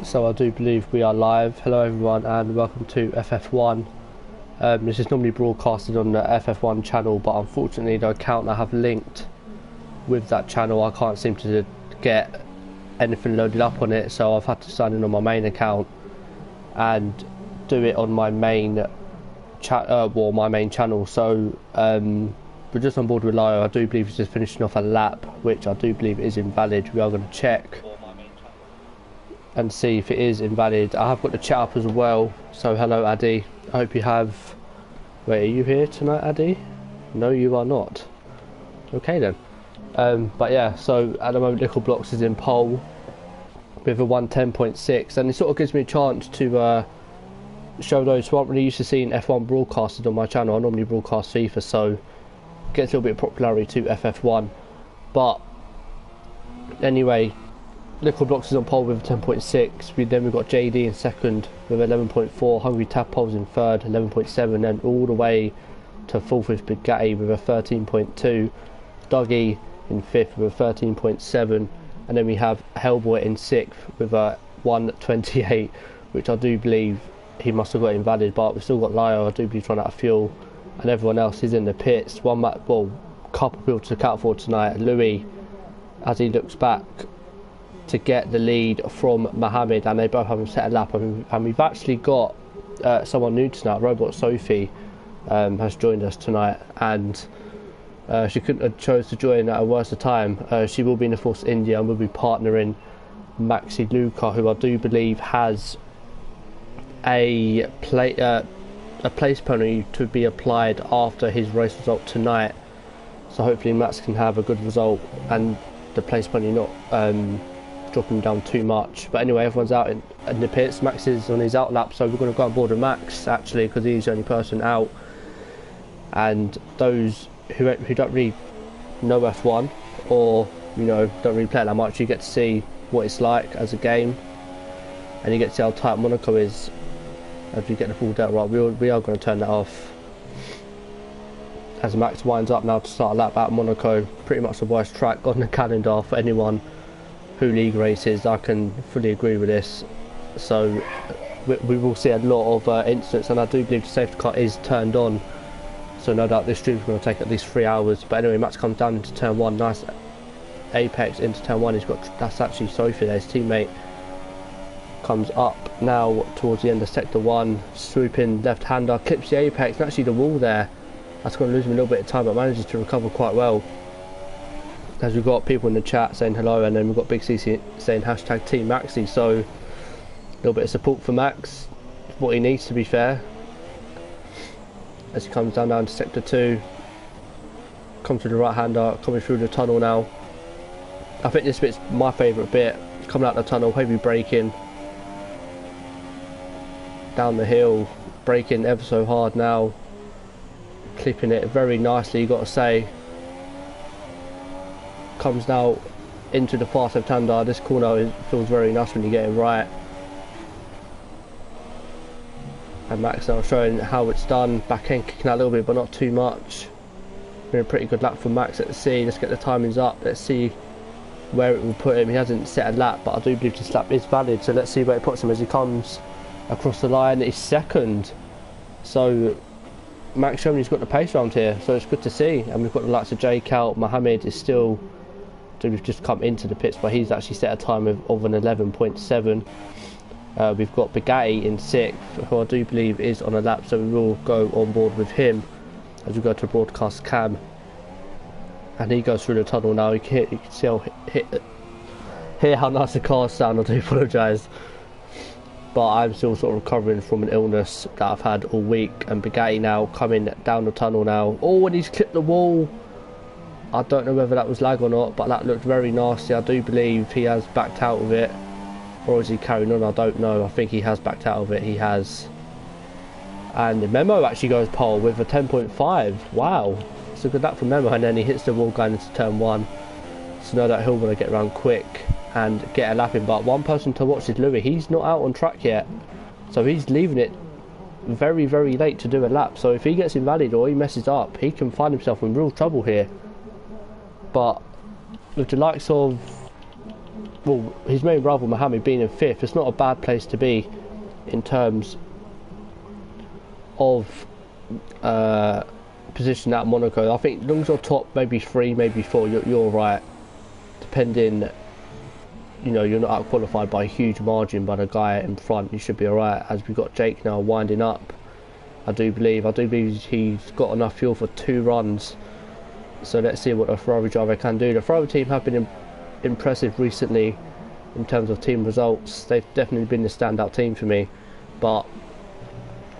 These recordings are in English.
So I do believe we are live. Hello everyone and welcome to FF1. This is normally broadcasted on the FF1 channel, but unfortunately the account I have linked with that channel, I can't seem to get anything loaded up on it, so I've had to sign in on my main account and do it on my main channel. So we're just on board with Lio. I do believe he's just finishing off a lap, which I do believe is invalid. We are going to check and see if it is invalid. I have got the chat up as well, so hello Addy, I hope you have... Wait, are you here tonight, Addy? No, you are not. Okay then. But yeah, so at the moment Little Blocks is in pole with a 110.6, and it sort of gives me a chance to show those who aren't really used to seeing F1 broadcasted on my channel. I normally broadcast FIFA, so it gets a little bit of popularity to FF1. But anyway, Little Blocks is on pole with 10.6. Then we've got JD in second with 11.4. Hungry Tadpole's in third, 11.7. And all the way to fourth is Big Gatty with a 13.2. Dougie in fifth with a 13.7. And then we have Hellboy in sixth with a 128, which I do believe he must have got invalid. But we've still got Lio, I do believe, trying out of fuel. And everyone else is in the pits. Couple people to account for tonight. Louis, as he looks back to get the lead from Mohammed, and they both haven't set a lap, and we've actually got someone new tonight. Robot Sophie has joined us tonight, and she couldn't have chose to join at a worse time. She will be in the Force India and will be partnering Maxi Luca, who I do believe has a place penalty to be applied after his race result tonight, so hopefully Max can have a good result and the place penalty not dropping down too much. But anyway, everyone's out in the pits. Max is on his out lap, so we're going to go on board with Max actually, because he's the only person out. And those who don't really know F1, or don't really play it that much, you get to see what it's like as a game, and you get to see how tight Monaco is as we get the full delta right. We are going to turn that off as Max winds up now to start a lap at Monaco. Pretty much the worst track on the calendar for anyone who league races. I can fully agree with this. So we will see a lot of incidents, and I do believe the safety car is turned on, so no doubt this stream is going to take at least 3 hours. But anyway, Max comes down into turn 1, nice apex into turn 1. That's actually Sophie there, his teammate. Comes up now towards the end of sector 1, swooping left hander, clips the apex, and actually the wall there. That's going to lose him a little bit of time, but manages to recover quite well. As we've got people in the chat saying hello, and then we've got Big CC saying hashtag Team Maxi, so a little bit of support for Max, what he needs, to be fair. As he comes down to sector 2, comes to the right hander, coming through the tunnel now. I think this bit's my favourite bit, coming out the tunnel, heavy braking, down the hill, braking ever so hard now, clipping it very nicely, you got to say. Comes now into the fast left hander. This corner feels very nice when you get it right. And Max now showing how it's done. Back end kicking out a little bit, but not too much. Been a pretty good lap for Max. Let's see. Let's get the timings up. Let's see where it will put him. He hasn't set a lap, but I do believe this lap is valid. So let's see where it puts him as he comes across the line. He's second. So Max showing he's got the pace around here. So it's good to see. And we've got the likes of J Cal. Mohammed is still... We've just come into the pits, but he's actually set a time of an 11.7. We've got Bugatti in 6th, who I do believe is on a lap, so we will go on board with him as we go to broadcast cam. And he goes through the tunnel now. You can see hear how nice the cars sound. I do apologise, but I'm still sort of recovering from an illness that I've had all week. And Bugatti now coming down the tunnel now. Oh, and he's clipped the wall. I don't know whether that was lag or not, but that looked very nasty. I do believe he has backed out of it, or is he carrying on? I don't know. I think he has backed out of it. He has. And the Memo actually goes pole with a 10.5. Wow, it's a good lap for Memo. And then he hits the wall going into turn 1, so know that he'll want to get around quick and get a lap in. But one person to watch is Louis. He's not out on track yet, so he's leaving it very, very late to do a lap. So if he gets invalid or he messes up, he can find himself in real trouble here. But with the likes of well, his main rival Mohammed being in 5th, it's not a bad place to be in terms of position at Monaco. I think as long as you're top, maybe 3, maybe 4, you're right. Depending, you know, you're not out qualified by a huge margin by the guy in front, you should be alright. As we've got Jake now winding up, I do believe he's got enough fuel for 2 runs. So let's see what the Ferrari driver can do. The Ferrari team have been impressive recently in terms of team results. They've definitely been the standout team for me, but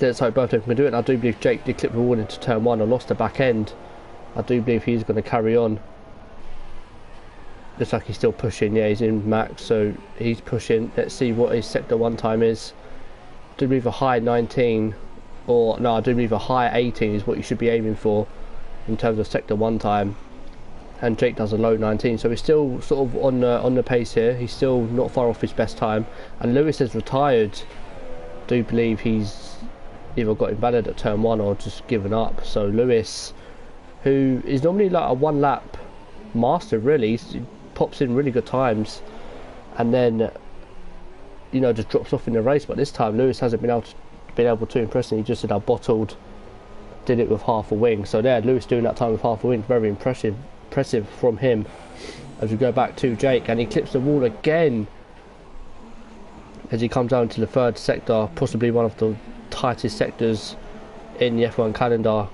let's hope both of them can do it. And I do believe Jake did clip the wall into turn 1 and lost the back end. I do believe he's going to carry on. Looks like he's still pushing. Yeah, he's in max, so he's pushing. Let's see what his sector 1 time is. I do believe a high 19, or no, I do believe a high 18 is what you should be aiming for in terms of sector 1 time. And Jake does a low 19, so he's still sort of on the pace here. He's still not far off his best time. And Lewis has retired. I do believe he's either got invalid at turn 1 or just given up. So Lewis, who is normally like a 1 lap master, really, he pops in really good times and then, you know, just drops off in the race. But this time Lewis hasn't been able to impress him. He just said I bottled, did it with half a wing. So there, Lewis doing that time with half a wing, very impressive from him. As we go back to Jake, and he clips the wall again as he comes down to the 3rd sector, possibly one of the tightest sectors in the F1 calendar.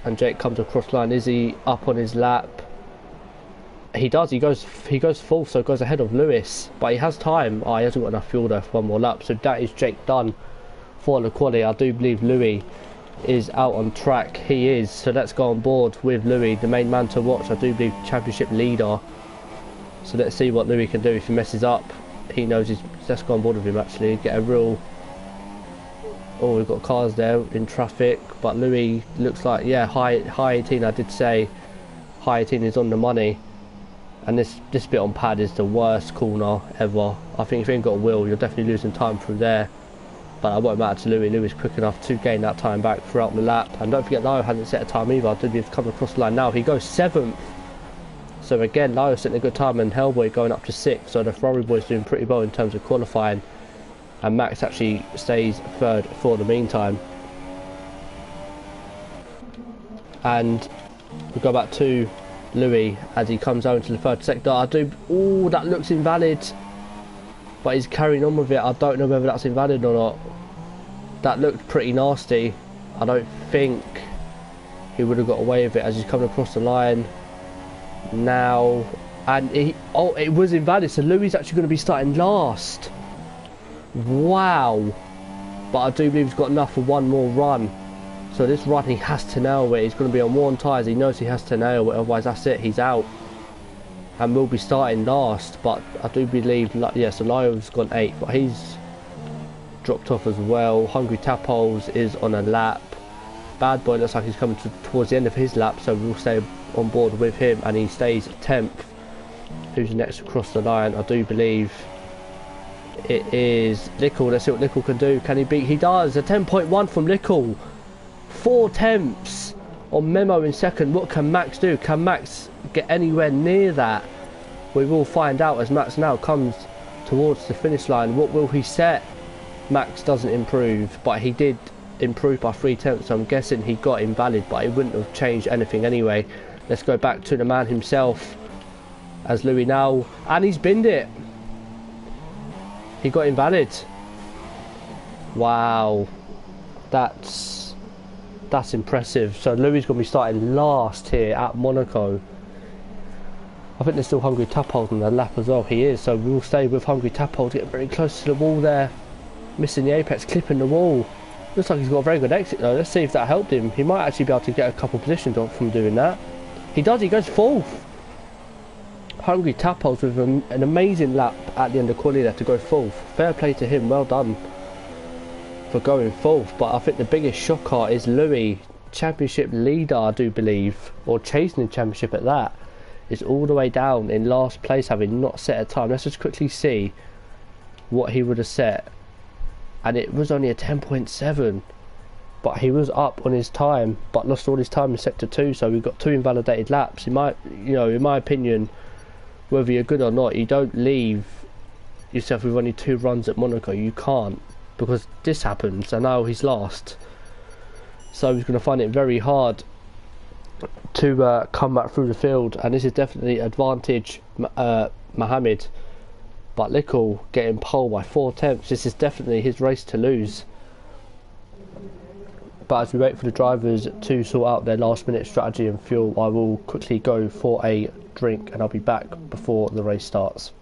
And Jake comes across line. Is he up on his lap? He does. He goes full, so goes ahead of Lewis, but he has time. Oh, he hasn't got enough fuel there for 1 more lap. So that is Jake done for the quali. I do believe Louis is out on track. He is. So let's go on board with Louis, the main man to watch. I do believe championship leader. So let's see what Louis can do. If he messes up, he knows he's. Let's go on board with him. Actually, get a real. Oh, we've got cars there in traffic, but Louis looks like, yeah, high 18. I did say high 18 is on the money. And this bit on pad is the worst corner ever. I think if you ain't got a wheel, you're definitely losing time through there. But it won't matter to Louis. Louis quick enough to gain that time back throughout the lap. And don't forget, Lyle hasn't set a time either. I did believe coming across the line now. He goes 7th. So again, Lyle setting a good time, and Hellboy going up to 6th. So the Ferrari boys doing pretty well in terms of qualifying. And Max actually stays 3rd for the meantime. And we go back to Louis as he comes out into the 3rd sector. Oh, that looks invalid, but he's carrying on with it. I don't know whether that's invalid or not. That looked pretty nasty. I don't think he would have got away with it as he's coming across the line now. And it was invalid, so Louis is actually going to be starting last. Wow. But I do believe he's got enough for 1 more run. So this run he has to nail it. He's going to be on worn tyres. He knows he has to nail it, otherwise that's it, he's out. And will be starting last. But I do believe, yeah, so Lyle's gone 8th, but he's dropped off as well. Hungry Tapholes is on a lap. Bad Boy looks like he's coming towards the end of his lap, so we'll stay on board with him, and he stays 10th. Who's next across the line? I do believe it is Lickle. Let's see what Lickle can do. Can he beat? He does. A 10.1 from Lickle. 4 tenths on Memo in 2nd. What can Max do? Can Max get anywhere near that? We will find out as Max now comes towards the finish line. What will he set? Max doesn't improve, but he did improve by 3 tenths, so I'm guessing he got invalid, but it wouldn't have changed anything anyway. Let's go back to the man himself as Louis now, and he's binned it. He got invalid. Wow, that's impressive. So Louis is going to be starting last here at Monaco. I think there's still Hungry Tapholes on the lap as well. He is, so we'll stay with Hungry Tapholes. Getting very close to the wall there, missing the apex, clipping the wall. Looks like he's got a very good exit though. Let's see if that helped him. He might actually be able to get a couple positions off from doing that. He does. He goes 4th. Hungry Tapholes with an amazing lap at the end of quali there to go 4th. Fair play to him. Well done for going 4th. But I think the biggest shocker is Louis, championship leader, I do believe, or chasing the championship at that, is all the way down in last place, having not set a time. Let's just quickly see what he would have set. And it was only a 10.7, but he was up on his time, but lost all his time in sector 2. So we've got 2 invalidated laps. In my opinion, whether you're good or not, you don't leave yourself with only 2 runs at Monaco. You can't, because this happens, and now he's last. So he's going to find it very hard to come back through the field, and this is definitely advantage Mohammed. But Lickle getting pole by 4 tenths. This is definitely his race to lose. But as we wait for the drivers to sort out their last minute strategy and fuel, I will quickly go for a drink and I'll be back before the race starts.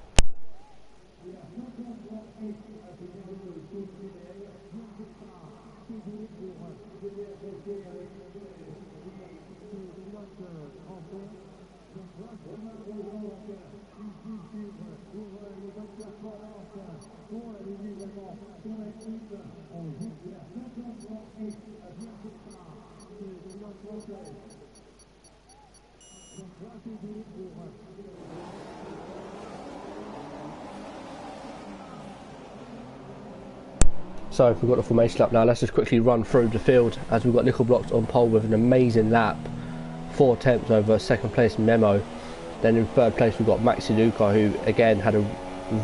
So we've got the formation lap now. Let's just quickly run through the field as we've got Nickel Blocks on pole with an amazing lap, 4 tenths over second place Memo. Then in third place we've got Maxi Luca, who again had a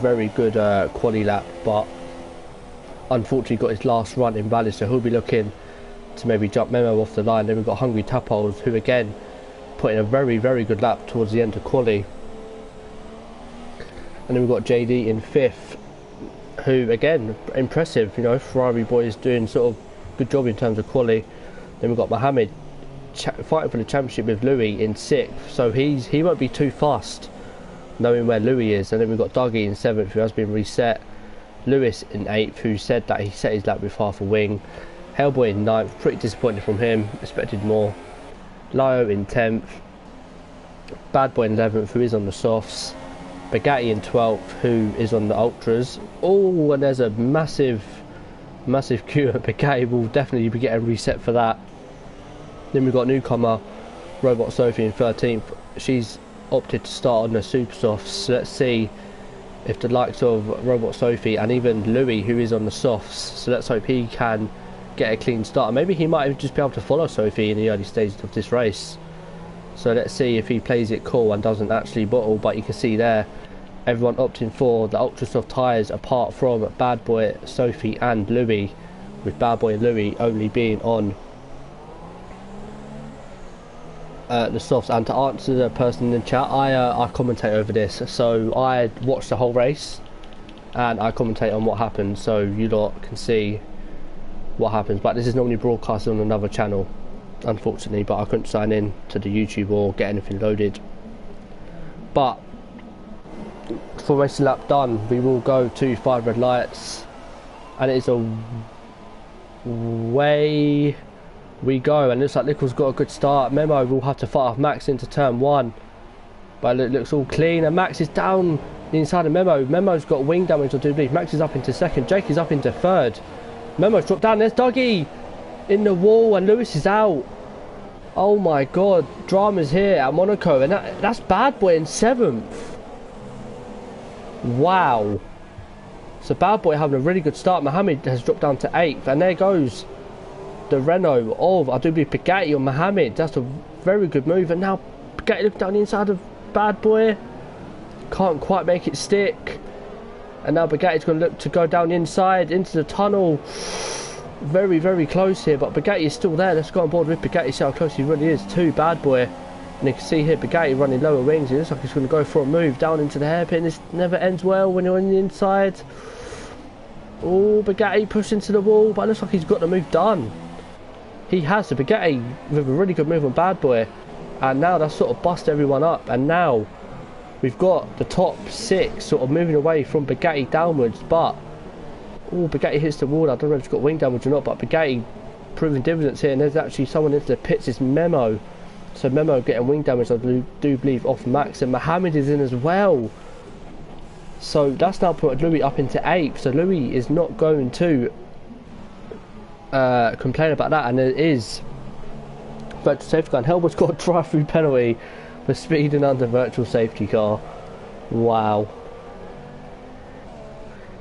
very good quali lap, but unfortunately got his last run invalid, so he'll be looking to maybe jump Memo off the line. Then we've got Hungry Tapos, who again put in a very good lap towards the end of quali. And then we've got JD in 5th, who again impressive, you know, Ferrari boys doing sort of good job in terms of quali. Then we've got Mohammed fighting for the championship with Louis in 6th, so he won't be too fast knowing where Louis is. And then we've got Dougie in 7th, who has been reset. Lewis in 8th, who said that he set his lap with half a wing. Hellboy in 9th, pretty disappointed from him, expected more. Lio in 10th. Bad Boy in 11th, who is on the softs. Bugatti in 12th, who is on the ultras. Oh, and there's a massive queue at Bugatti. Will definitely be getting reset for that. Then we've got newcomer Robot Sophie in 13th. She's opted to start on the super softs. So let's see if the likes of Robot Sophie and even Louis, who is on the softs, so let's hope he can get a clean start. Maybe he might just be able to follow Sophie in the early stages of this race. So let's see if he plays it cool and doesn't actually bottle. But you can see there, everyone opting for the ultra soft tyres apart from Bad Boy, Sophie and Louis, with Bad Boy and Louis only being on the softs. And to answer the person in the chat, I commentate over this, so I watch the whole race and I commentate on what happens, so you lot can see what happens. But this is normally broadcasted on another channel, unfortunately, but I couldn't sign in to the YouTube or get anything loaded. But formation lap done, we will go to 5 red lights, and it is away we go. And it looks like Lickle's got a good start. Memo will have to fight off Max into turn 1, but it looks all clean, and Max is down the inside of Memo. Memo's got wing damage, I do believe. Max is up into 2nd, Jake is up into 3rd. Memo's dropped down, there's Dougie in the wall, and Lewis is out. Oh my god, drama's here at Monaco, and that's Bad Boy in 7th. Wow. So Bad Boy having a really good start. Mohammed has dropped down to 8th, and there goes the Renault of, I do believe, Bugatti on Mohammed. That's a very good move. And now Bugatti looking down the inside of Bad Boy, can't quite make it stick. And now Bugatti's going to look to go down the inside into the tunnel. Very close here, but Bugatti is still there. Let's go on board with Bugatti, see how close he really is to Bad Boy. And you can see here Bugatti running lower wings. It looks like he's going to go for a move down into the hairpin. This never ends well when you're on the inside. Oh, Bugatti pushed into the wall, but it looks like he's got the move done. He has. The Bugatti with a really good move on Bad Boy, and now that's sort of bust everyone up. And now we've got the top 6 sort of moving away from Bugatti downwards, but oh, Bugatti hits the wall. I don't know if it's got wing damage or not, but Bugatti proving dividends here. And there's actually someone into the pits. It's Memo. So Memo getting wing damage, I do believe, off Max, and Mohammed is in as well. So that's now put Louis up into 8th. So Louis is not going to complain about that. And it is virtual safety car. And Helbert's got a drive-through penalty for speeding under virtual safety car. Wow.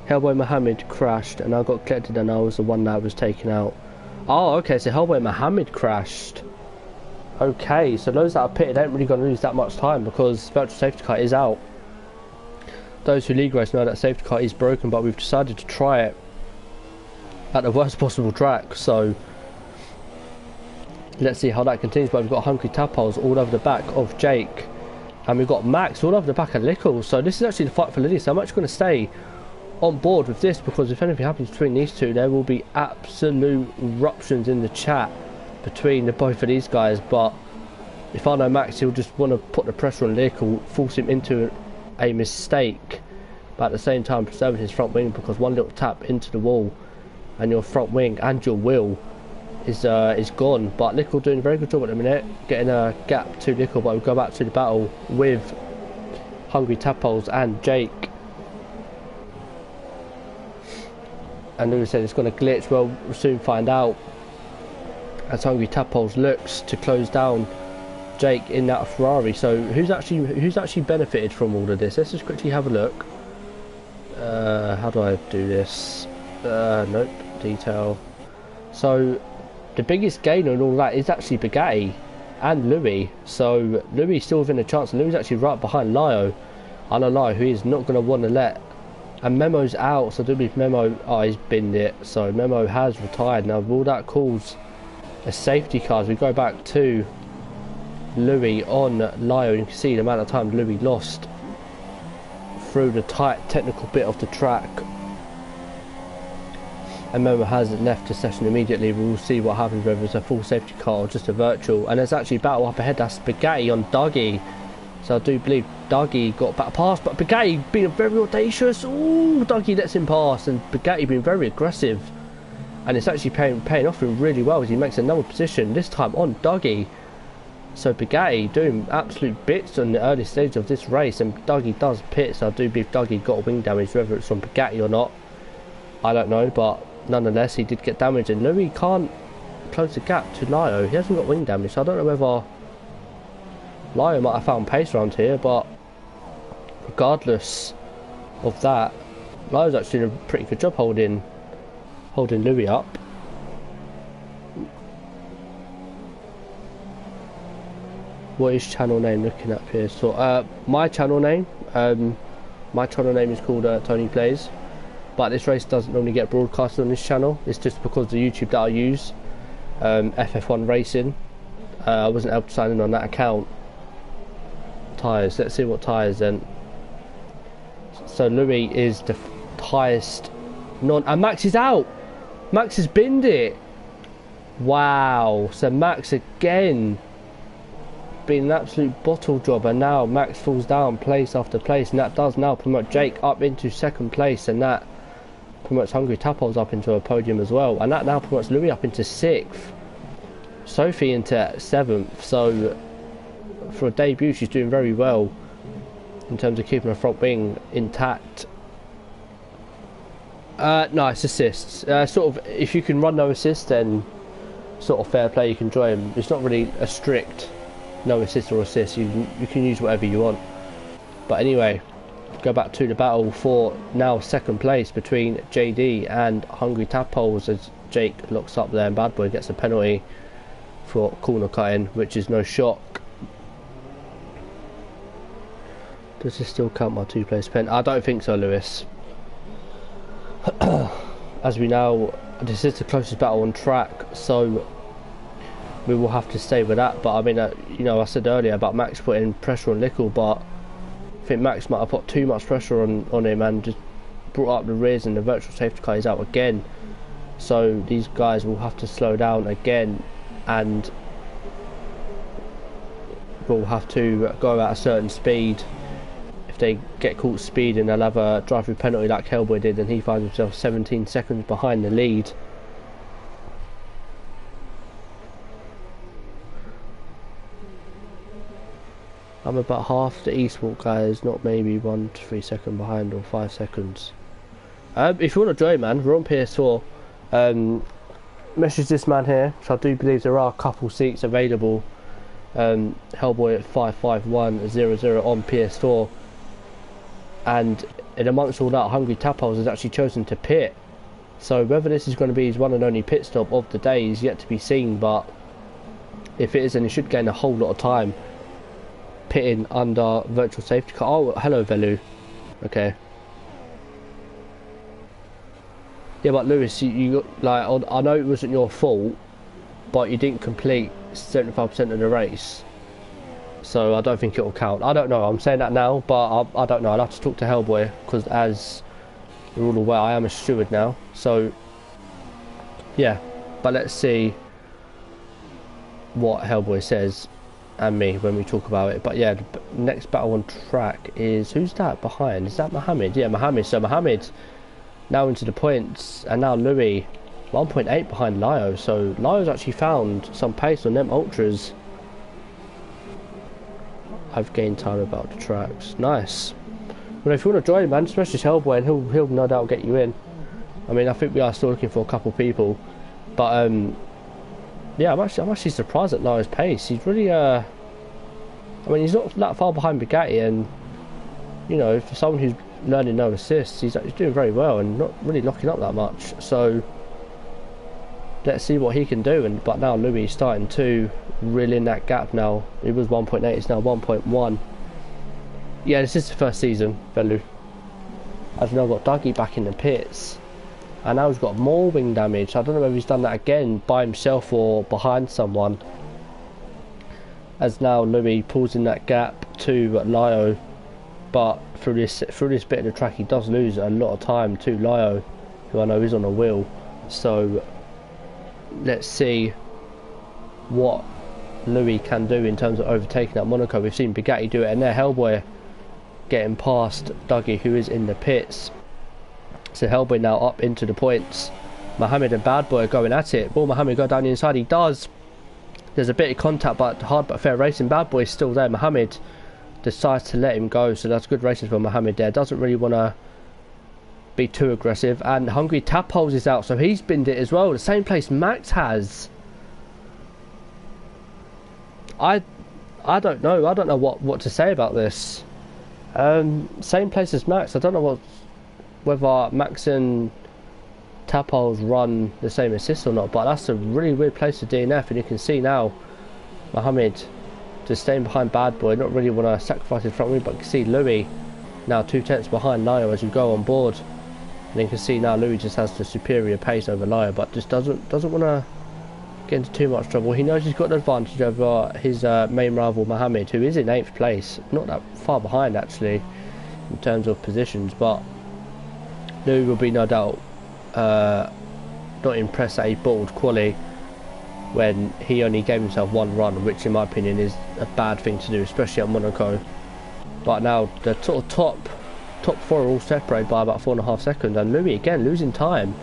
Hellboy Mohammed crashed, and I got collected, and I was the one that was taken out. Oh, okay, so Hellboy Mohammed crashed. Okay, so those that are pitted ain't really going to lose that much time because virtual safety car is out. those who league race know that safety car is broken, but we've decided to try it at the worst possible track, so let's see how that continues. But we've got Hungry Tadpoles all over the back of Jake, and we've got Max all over the back of Lickle, so this is actually the fight for Lily. So I'm actually going to stay on board with this, because if anything happens between these two, there will be absolute eruptions in the chat between the both of these guys. But if I know Max, he'll just want to put the pressure on Lickle, force him into a mistake, but at the same time preserving his front wing, because one little tap into the wall and your front wing and your wheel is gone. But Lickle doing a very good job at the minute, getting a gap to Lickle. But we'll go back to the battle with Hungry Tadpoles and Jake. And Lewis said it's going to glitch. Well, we'll soon find out, as Hungry Tadpoles looks to close down Jake in that Ferrari. So who's actually benefited from all of this? Let's just quickly have a look. How do I do this? Nope, detail. So the biggest gainer in all that is actually Bugatti and Louis. So Louis still within a chance, and Louis actually right behind Lio. I know Lio, who is not going to want to let. And Memo's out, so I do believe Memo, oh, he's binned it. So Memo has retired. Now will that cause a safety car as we go back to Louis on Lio? You can see the amount of time Louis lost through the tight technical bit of the track. And Memo has left the session immediately. We will see what happens, whether it's a full safety car or just a virtual. And there's actually battle up ahead. That's Bugatti on Dougie. So I do believe Dougie got back past, but Bugatti being very audacious. Ooh, Dougie lets him pass, and Bugatti being very aggressive. And it's actually paying off him really well as he makes another position, this time on Dougie. So Bugatti doing absolute bits on the early stage of this race, and Dougie does pit. So I do believe Dougie got wing damage, whether it's from Bugatti or not, I don't know, but nonetheless he did get damage. And Louis can't close the gap to Lio. He hasn't got wing damage, so I don't know whether Lio might have found pace around here. But regardless of that, Lio's actually doing a pretty good job holding Louis up. What is channel name looking up here? So my channel name is called Tony Plays, but this race doesn't normally get broadcasted on this channel. It's just because the YouTube that I use, FF1 Racing, I wasn't able to sign in on that account. Tyres, let's see what tyres then. So Louis is the highest and Max is out. Max has binned it. Wow. So Max again been an absolute bottle job, and now Max falls down place after place, and that does now promote Jake up into second place, and that promotes Hungry Tadpoles up into a podium as well, and that now promotes Louis up into 6th, Sophie into 7th. So for a debut she's doing very well in terms of keeping her front wing intact. Nice assists. Sort of, if you can run no assists, then sort of fair play, you can enjoy them. It's not really a strict no assist or assist. You can use whatever you want. But anyway, go back to the battle for now second place between JD and Hungry Tadpoles, as Jake locks up there and Bad Boy gets a penalty for corner cutting, which is no shock. Does this still count my 2-place pen? I don't think so, Lewis. As we know, this is the closest battle on track, so we will have to stay with that. But I mean, you know, I said earlier about Max putting pressure on Lickle, but I think Max might have put too much pressure on him and just brought up the rears, and the virtual safety car is out again. So these guys will have to slow down again, and will have to go at a certain speed. If they get caught speeding, they'll have a drive-through penalty like Hellboy did, and he finds himself 17 seconds behind the lead. I'm about half the Eastwalk guys, not maybe 1 to 3 seconds behind, or 5 seconds. If you want to join, man, we're on PS4. Message this man here, so I do believe there are a couple seats available. Hellboy at 55100 on PS4. And in amongst all that, Hungry Tadpoles has actually chosen to pit. So whether this is going to be his one and only pit stop of the day is yet to be seen, but if it is, then he should gain a whole lot of time pitting under virtual safety car. Oh, hello Velu. Okay. Yeah, but Lewis, you got, like, I know it wasn't your fault, but you didn't complete 75% of the race. So I don't think it'll count. I don't know, I'm saying that now, but I don't know. I'll have to talk to Hellboy, because as you're all aware, I am a steward now. So, yeah. But let's see what Hellboy says and me when we talk about it. But yeah, the next battle on track is, who's that behind? Is that Mohammed? Yeah, Mohammed. So Mohammed now into the points, and now Louis 1.8 behind Lio. So Lio's actually found some pace on them ultras. I've gained time about the tracks. Nice. Well, if you want to join, man, just message Hellboy and he'll no doubt get you in. I mean, I think we are still looking for a couple people, but yeah, I'm actually surprised at Lio's pace. He's really I mean, he's not that far behind Bugatti, and you know, for someone who's learning no assists, he's doing very well and not really locking up that much. So let's see what he can do. But now Louis is starting to reel in that gap now. It was 1.8, it's now 1.1. Yeah, this is the first season, Velu. I've now got Dougie back in the pits, and now he's got more wing damage. I don't know whether he's done that again by himself or behind someone, as now Louis pulls in that gap to Lio. But through this bit of the track, he does lose a lot of time to Lio, who I know is on a wheel. So let's see what Louis can do in terms of overtaking that Monaco. We've seen Bugatti do it, and there Hellboy getting past Dougie, who is in the pits. So Hellboy now up into the points. Mohammed and Bad Boy are going at it. Will Mohammed go down the inside? He does. There's a bit of contact, but hard but fair racing. Bad Boy's still there. Mohammed decides to let him go, so that's good racing for Mohammed there. Doesn't really want to be too aggressive, and Hungry Tap Holes is out, so he's binned it as well, the same place Max has. I don't know what to say about this. Same place as Max. I don't know whether Max and Tap Holes run the same assist or not, but that's a really weird place to DNF, and you can see now Mohammed just staying behind Bad Boy, not really want to sacrifice his front wing, but you can see Louis now 2/10 behind Lio as you go on board, and you can see now Louis just has the superior pace over Lio, but just doesn't want to get into too much trouble. He knows he's got an advantage over his main rival Mohammed, who is in 8th place, not that far behind actually in terms of positions, but Louis will be no doubt not impressed that he bottled quali when he only gave himself one run, which in my opinion is a bad thing to do, especially at Monaco. But now the sort of top four are all separated by about 4.5 seconds, and Louis again losing time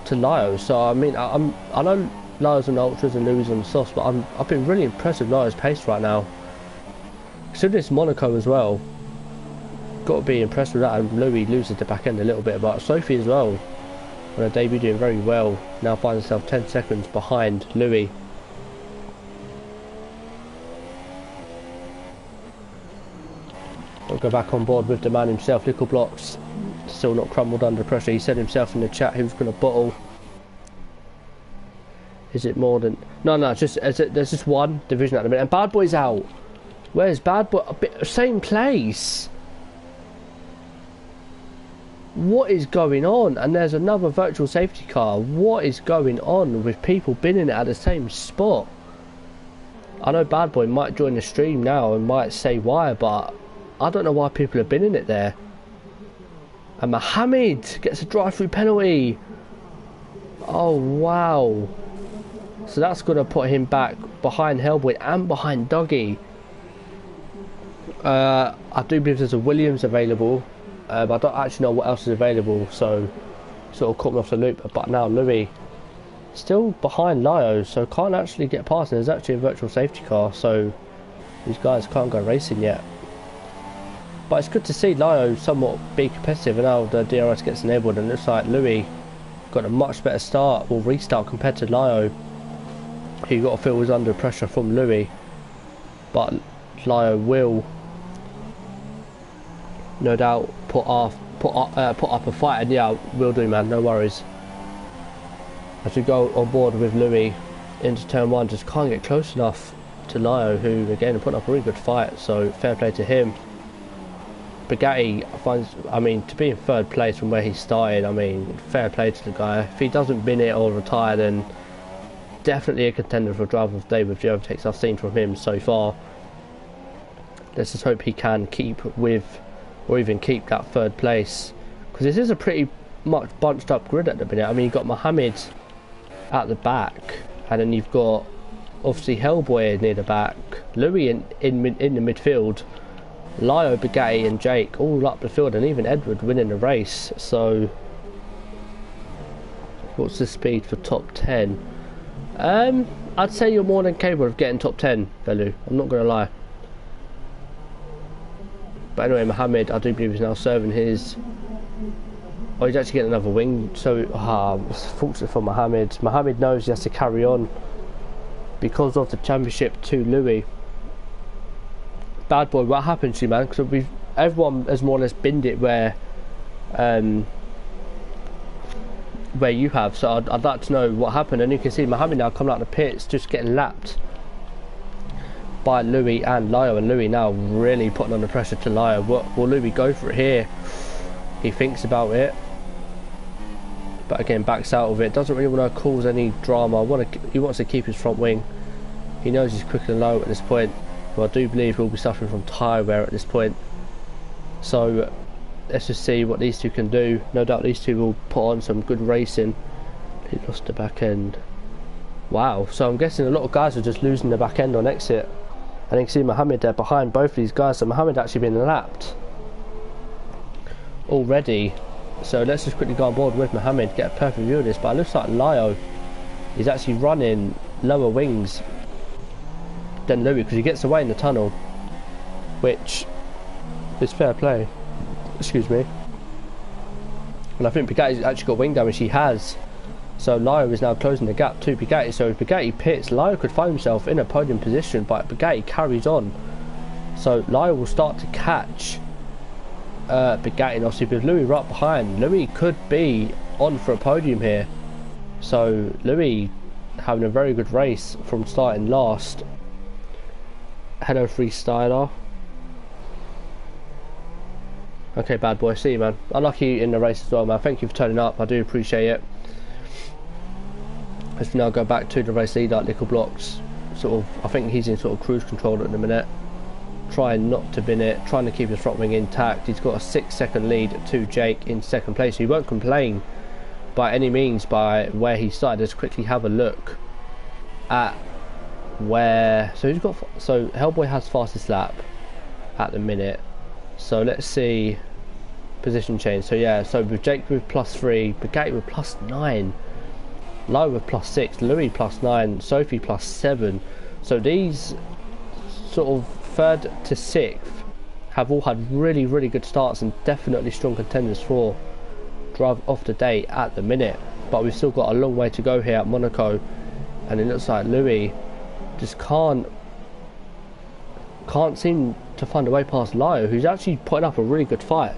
to Lio. So I mean, I know Lio's on the ultras and Louis on the softs, but I've been really impressed with Lio's pace right now. Considering it's Monaco as well, got to be impressed with that. And Louis loses the back end a little bit, but Sophie as well, on her debut, doing very well. Now finds herself 10 seconds behind Louis. I'll go back on board with the man himself. Little Blocks still not crumbled under pressure. He said himself in the chat he was going to bottle. Is it more than... No, it's just there's just one division at the minute, and Bad Boy's out. Where's Bad Boy? Same place. What is going on? And there's another virtual safety car. What is going on with people binning it at the same spot? I know Bad Boy might join the stream now and might say why, but I don't know why people are binning it there. And Mohammed gets a drive-through penalty. Oh wow. So that's going to put him back behind Hellboy and behind Dougie. I do believe there's a Williams available. I don't actually know what else is available, so sort of caught me off the loop. But now Louis still behind Lio, so can't actually get past. And there's actually a virtual safety car, so these guys can't go racing yet. But it's good to see Lio somewhat be competitive, and now the DRS gets enabled, and it looks like Louis got a much better start or restart compared to Lio, who you got to feel was under pressure from Louis. But Lio will no doubt put up a fight, and yeah, will do, man, no worries. As we go on board with Louis into turn one, just can't get close enough to Lio, who again put up a really good fight, so fair play to him. Bugatti finds, I mean, to be in third place from where he started, I mean, fair play to the guy. If he doesn't win it or retire, then definitely a contender for driver of the day with the overtakes I've seen from him so far. Let's just hope he can keep with, or even keep that third place, because this is a pretty much bunched up grid at the minute. I mean, you've got Mohammed at the back, and then you've got obviously Hellboy near the back, Louis in the midfield, Lio, Bugatti and Jake all up the field, and even Edward winning the race. So what's the speed for top 10? I'd say you're more than capable of getting top 10, Velu, I'm not going to lie. But anyway, Mohammed, I do believe, is now serving his... Oh, he's actually getting another wing, so it's fortunate for Mohammed. Mohammed knows he has to carry on because of the championship to Louis. Bad boy, what happened to you, man? Because everyone has more or less binned it where you have, so I'd like to know what happened. And you can see Mohammed now coming out of the pits, just getting lapped by Louis and Lio, and Louis now really putting on the pressure to Lio. Will Louis go for it here? He thinks about it, but again backs out of it. Doesn't really want to cause any drama. He wants to keep his front wing. He knows he's quicker than Lio at this point, but I do believe he'll be suffering from tyre wear at this point. So let's just see what these two can do. No doubt these two will put on some good racing. He lost the back end. Wow, so I'm guessing a lot of guys are just losing the back end on exit. And you can see Mohammed there behind both of these guys, so Mohammed actually been lapped already. So let's just quickly go on board with Mohammed, get a perfect view of this. But it looks like Lio is actually running lower wings than Louis, because he gets away in the tunnel, which is fair play. Excuse me. And I think Bugatti's actually got wing damage. He has. So Lio is now closing the gap to Bugatti. So if Bugatti pits, Lio could find himself in a podium position, but Bugatti carries on. So Lio will start to catch Bugatti, and obviously with Louis right behind, Louis could be on for a podium here. So Louis having a very good race from starting last. Hello freestyler. Okay, bad boy, see you, man. Unlucky in the race as well, man. Thank you for turning up, I do appreciate it. Let's now go back to the race leader, Little Blocks. Sort of, I think he's in sort of cruise control at the minute, trying not to bin it, trying to keep his front wing intact. He's got a 6-second lead to Jake in second place. He won't complain by any means by where he started. Let's quickly have a look at where, so Hellboy has fastest lap at the minute. So let's see position change. So yeah, so with Jake with +3, Bugatti with +9, Lio with +6, Louis +9, Sophie +7. So these sort of 3rd to 6th have all had really good starts and definitely strong contenders for drive of the day at the minute. But we've still got a long way to go here at Monaco, and it looks like Louis just can't seem to find a way past Lio, who's actually putting up a really good fight.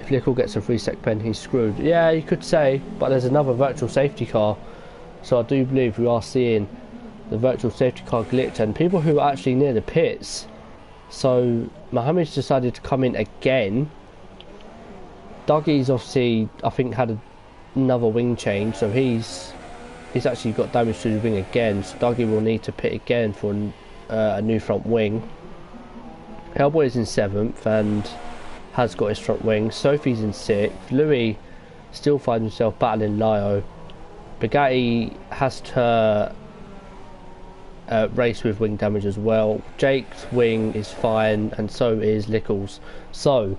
If Lickle gets a 3-sec pen, he's screwed. Yeah, you could say, but there's another virtual safety car, so I do believe we are seeing the virtual safety car glitch and people who are actually near the pits. So Mohammed's decided to come in again. Dougie's obviously, I think, had another wing change, so he's actually got damage to his wing again, so Dougie will need to pit again for a new front wing. Hellboy is in 7th and has got his front wing. Sophie's in 6th. Louis still finds himself battling Lio. Bugatti has to race with wing damage as well. Jake's wing is fine, and so is Lickle's. So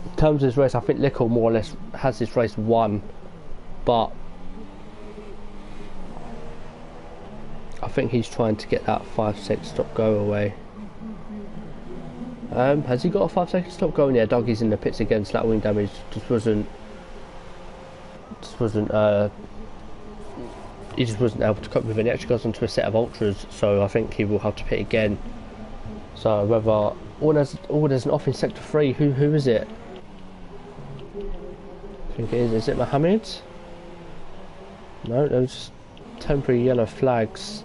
in terms of this race, I think Lickle more or less has this race won, but I think he's trying to get that 5-second stop go away. Has he got a 5-second stop going? Yeah, Dougie's in the pits again, so that wing damage just wasn't he just wasn't able to cope with it. He actually goes onto a set of ultras, so I think he will have to pit again. So whether there's an off in sector 3. Who is it? I think it is it Mohammed? No, those temporary yellow flags.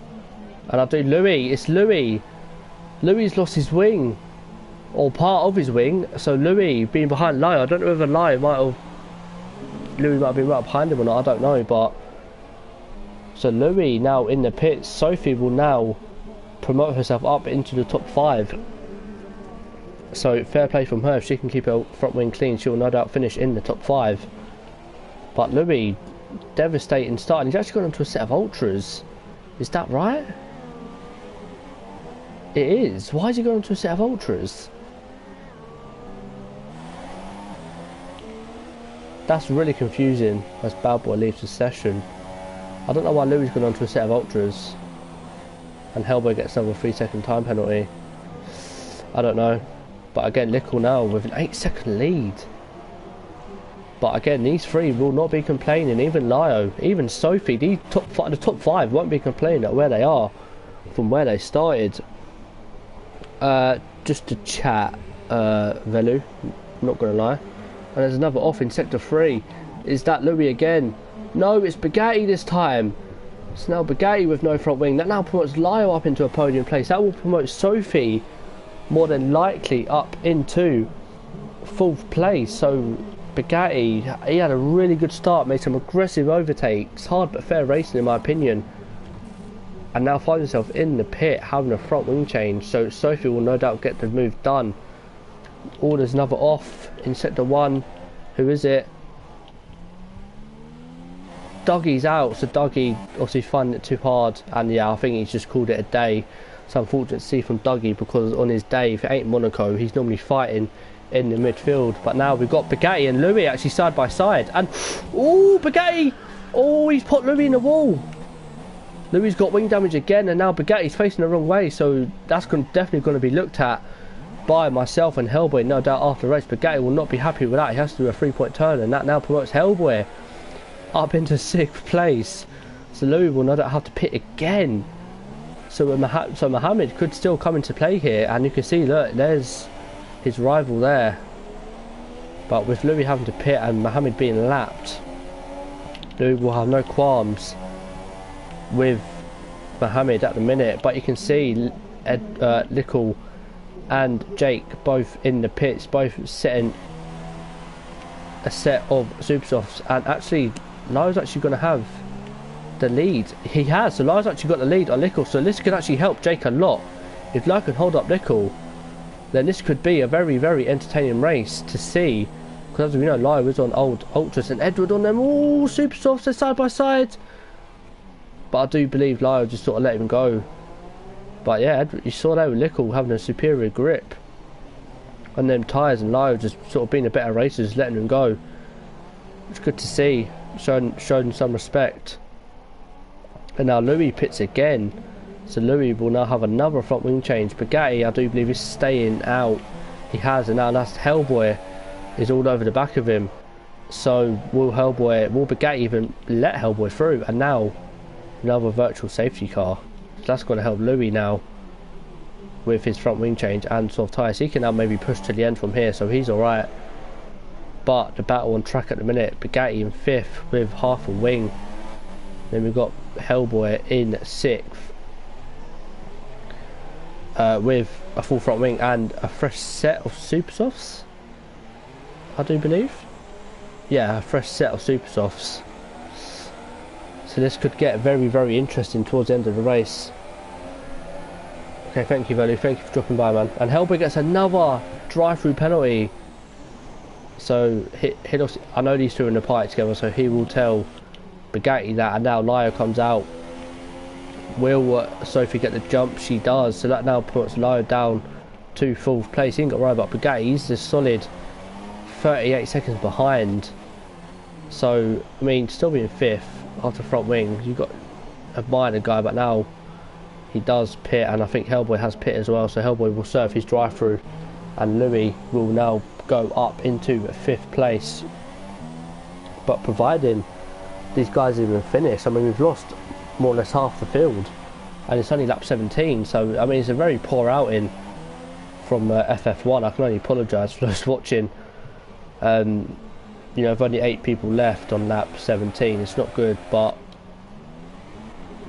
And I'll do Louis. It's Louis. Louis lost his wing. or part of his wing. So Louis being behind Lyle, I don't know whether Louis might have been right behind him or not, I don't know. But so Louis now in the pits. Sophie will now promote herself up into the top 5. So fair play from her. If she can keep her front wing clean, she will no doubt finish in the top 5. But Louis, devastating start, and he's actually gone into a set of ultras. Is that right? It is. Why is he going into a set of ultras? That's really confusing as Bad Boy leaves the session. I don't know why Louis gone onto a set of ultras and Hellboy gets another 3-second time penalty. I don't know. But again, Lickle now with an 8-second lead. But again, these three will not be complaining. Even Lio, even Sophie, the top 5 won't be complaining at where they are from where they started. Just to chat, Velu, not gonna lie. And there's another off in sector 3. Is that Louis again? No, it's Bugatti this time. It's now Bugatti with no front wing. That now promotes Lio up into a podium place. That will promote Sophie more than likely up into 4th place. So Bugatti, he had a really good start, made some aggressive overtakes, hard but fair racing in my opinion, and now finds himself in the pit having a front wing change. So Sophie will no doubt get the move done. There's another off in sector 1. Who is it? Dougie's out, so Dougie obviously finding it too hard, and yeah, I think he's just called it a day. It's unfortunate to see from Dougie, because on his day, if it ain't Monaco, he's normally fighting in the midfield. But now we've got Bugatti and Louis actually side by side, and oh, Bugatti, oh, he's put Louis in the wall. Louis got wing damage again, and now Bugatti's facing the wrong way, so that's definitely going to be looked at by myself and Hellboy, no doubt, after the race. Bugatti will not be happy with that. He has to do a 3-point turn, and that now promotes Hellboy up into 6th place. So Louis will no doubt have to pit again. So Mohammed could still come into play here, and you can see, look, there's his rival there. But with Louis having to pit and Mohammed being lapped, Louis will have no qualms with Mohammed at the minute. But you can see Lickle and Jake both in the pits, both setting a set of super softs, and actually Lyle's actually going to have the lead. He has, so Lyle's actually got the lead on Lickle, so this could actually help Jake a lot. If Lyle can hold up Lickle, then this could be a very, very entertaining race to see, because as we know, Lyle was on old ultras and Edward on them all super softs, they're side by side. But I do believe Lyle just sort of let him go. But yeah, Edward, you saw there with Lickle having a superior grip on them tyres, and Lyle just sort of being a better racer, just letting him go. It's good to see, showing some respect. And now Louis pits again, so Louis will now have another front wing change. Bugatti, I do believe, is staying out. He has, and now that's Hellboy is all over the back of him. So will Bugatti even let Hellboy through? And now another virtual safety car. So that's going to help Louis now with his front wing change and soft tyres. He can now maybe push to the end from here, so he's alright. But the battle on track at the minute, Bugatti in 5th with half a wing. Then we've got Hellboy in 6th with a full front wing and a fresh set of super softs, I do believe. Yeah, a fresh set of super softs. So this could get very, very interesting towards the end of the race. Okay, thank you, Velu. Thank you for dropping by, man. And Hellboy gets another drive-through penalty. So I know these two are in the party together, so he will tell Bugatti that, and now Lio comes out. Will Sophie get the jump? She does, so that now puts Lio down to 4th place. He ain't got right, but Bugatti, he's just solid 38 seconds behind. So, I mean, still being 5th after front wing, you've got to admire the guy, but now he does pit, and I think Hellboy has pit as well, so Hellboy will serve his drive-through, and Louis will now go up into 5th place. But providing these guys even finish, I mean, we've lost more or less half the field, and it's only lap 17, so I mean, it's a very poor outing from FF1. I can only apologise for those watching. You know, if only 8 people left on lap 17, it's not good, but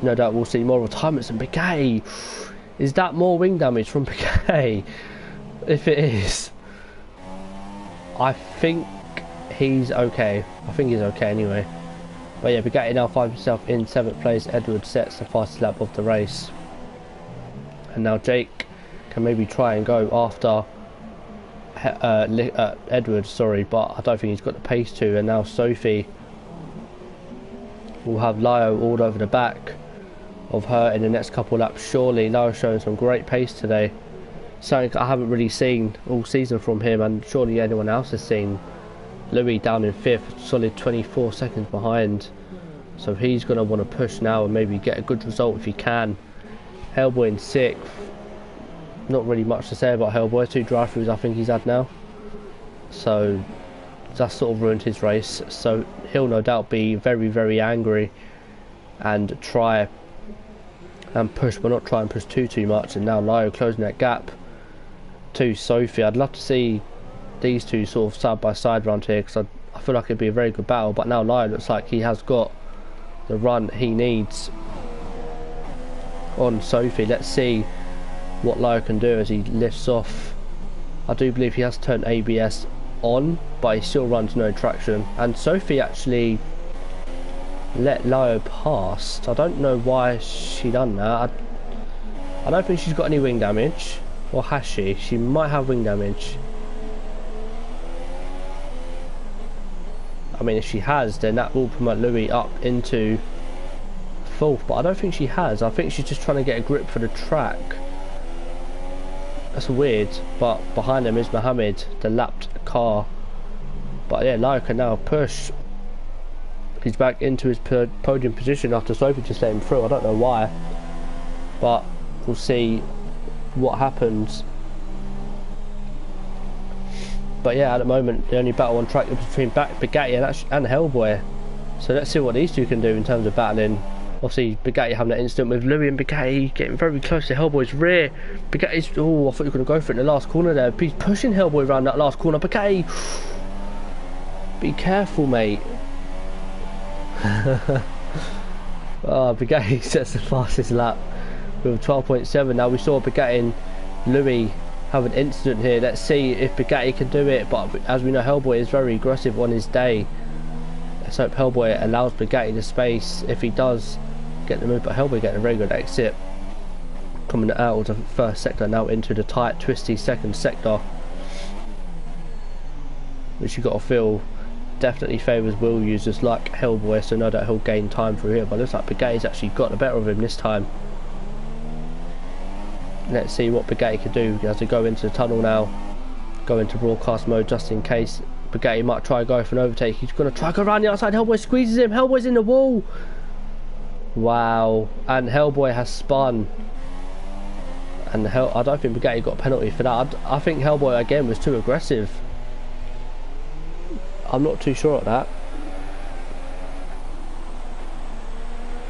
no doubt we'll see more retirements. And Bugatti, is that more wing damage from Bugatti? If it is, I think he's okay. I think he's okay anyway. But yeah, Bugatti now finds himself in 7th place. Edward sets the fastest lap of the race. And now Jake can maybe try and go after Edward, sorry, but I don't think he's got the pace to. And now Sophie will have Lio all over the back of her in the next couple of laps. Surely Lio showing some great pace today, something I haven't really seen all season from him, and surely anyone else has seen. Louis down in 5th, solid 24 seconds behind, so he's going to want to push now and maybe get a good result if he can. Hellboy in 6th, not really much to say about Hellboy. 2 drive-throughs I think he's had now, so that's sort of ruined his race. So he'll no doubt be very, very angry and try and push, but not try and push too much. And now Lio closing that gap to Sophie. I'd love to see these two sort of side by side around here, because I feel like it'd be a very good battle. But now Lio looks like he has got the run he needs on Sophie. Let's see what Lio can do as he lifts off. I do believe he has turned ABS on, but he still runs no traction. And Sophie actually let Lio pass. I don't know why she done that. I don't think she's got any wing damage, or has she? She might have wing damage. I mean, if she has, then that will promote Louis up into 4th, but I don't think she has. I think she's just trying to get a grip for the track. That's weird, but behind them is Mohammed, the lapped car. But yeah, Lio can now push. He's back into his podium position after Sophie just let him through. I don't know why, but we'll see what happens. But yeah, at the moment the only battle on track is between Bugatti and Hellboy. So let's see what these two can do in terms of battling. Obviously Bugatti having that incident with Louis, and Bugatti getting very close to Hellboy's rear. Bugatti's, oh, I thought you were going to go for it in the last corner there. He's pushing Hellboy around that last corner. Bugatti, be careful, mate. Bugatti sets the fastest lap with 12.7. Now we saw Bugatti and Louis have an incident here. Let's see if Bugatti can do it, but as we know, Hellboy is very aggressive on his day. Let's hope Hellboy allows Bugatti the space. If he does get the move, but Hellboy getting a very good exit, coming out of the first sector now into the tight, twisty second sector, which you got to feel definitely favours wheel users like Hellboy, so no doubt he'll gain time through here. But it looks like Bugatti's actually got the better of him this time. Let's see what Bugatti can do. He has to go into the tunnel now, go into broadcast mode just in case Bugatti might try to go for an overtake. He's going to try to go around the outside. Hellboy squeezes him. Hellboy's in the wall. Wow. And Hellboy has spun. And I don't think Bugatti got a penalty for that. I think Hellboy again was too aggressive. I'm not too sure of that.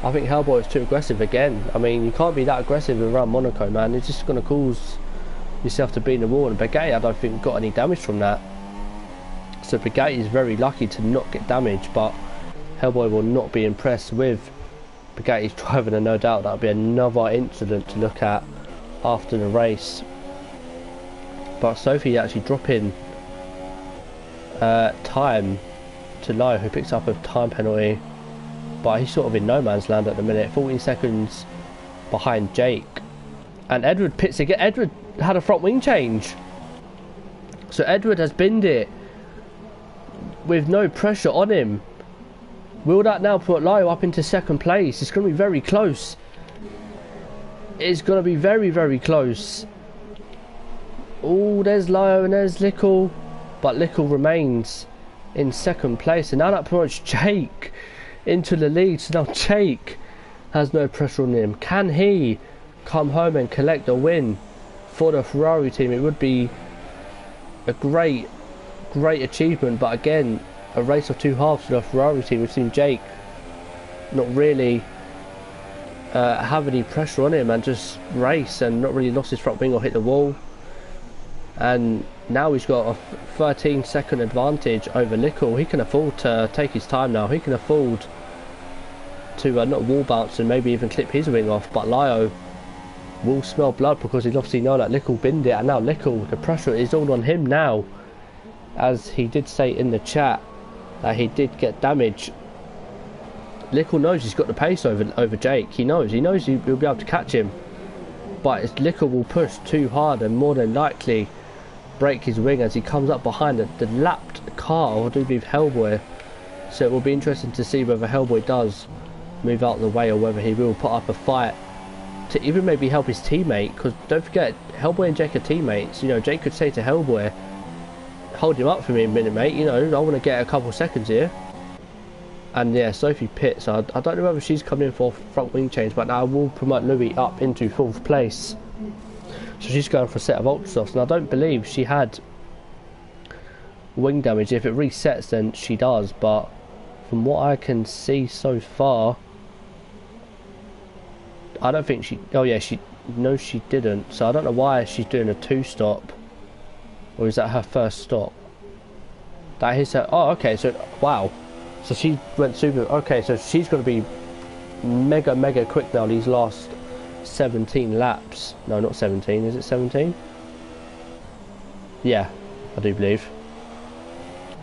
I think Hellboy is too aggressive again. I mean, you can't be that aggressive around Monaco, man. It's just going to cause yourself to be in the wall. And Bugatti, I don't think, got any damage from that. So Bugatti is very lucky to not get damaged, but Hellboy will not be impressed with Bugatti's driving, and no doubt that'll be another incident to look at after the race. But Sophie actually dropping time to Lio, who picks up a time penalty. But he's sort of in no man's land at the minute. 14 seconds behind Jake. And Edward pits again. Edward had a front wing change. So Edward has binned it with no pressure on him. Will that now put Lio up into 2nd place? It's going to be very close. It's going to be very, very close. Oh, there's Lio and there's Lickle. But Lickle remains in 2nd place. And now that promotes Jake into the lead. So now Jake has no pressure on him. Can he come home and collect a win for the Ferrari team? It would be a great achievement, but again, a race of two halves for the Ferrari team. We've seen Jake not really have any pressure on him and just race, and not really lost his front wing or hit the wall. And now he's got a 13-second advantage over Lickle. He can afford to take his time now. He can afford to not wall bounce and maybe even clip his wing off. But Lio will smell blood, because he'll obviously know that Lickle binned it, and now Lickle, the pressure is all on him now, as he did say in the chat that he did get damage. Lickle knows he's got the pace over Jake. He knows he'll be able to catch him, but Lickle will push too hard and more than likely break his wing as he comes up behind the lapped car, I do believe Hellboy. So it will be interesting to see whether Hellboy does move out of the way, or whether he will put up a fight to even maybe help his teammate, because don't forget, Hellboy and Jake are teammates. You know, Jake could say to Hellboy, hold him up for me a minute, mate, you know, I want to get a couple seconds here. And yeah, Sophie Pitts, I don't know whether she's coming in for front wing change, but now I will promote Louis up into 4th place. So she's going for a set of Ultrasofts, and I don't believe she had wing damage. If it resets, then she does, but from what I can see so far, I don't think she... Oh yeah, no, she didn't. So I don't know why she's doing a 2-stop. Or is that her first stop? That is her... Oh, okay, so... Wow. So she went super... Okay, so she's going to be mega quick now these last 17 laps. No, not 17. Is it 17? Yeah, I do believe.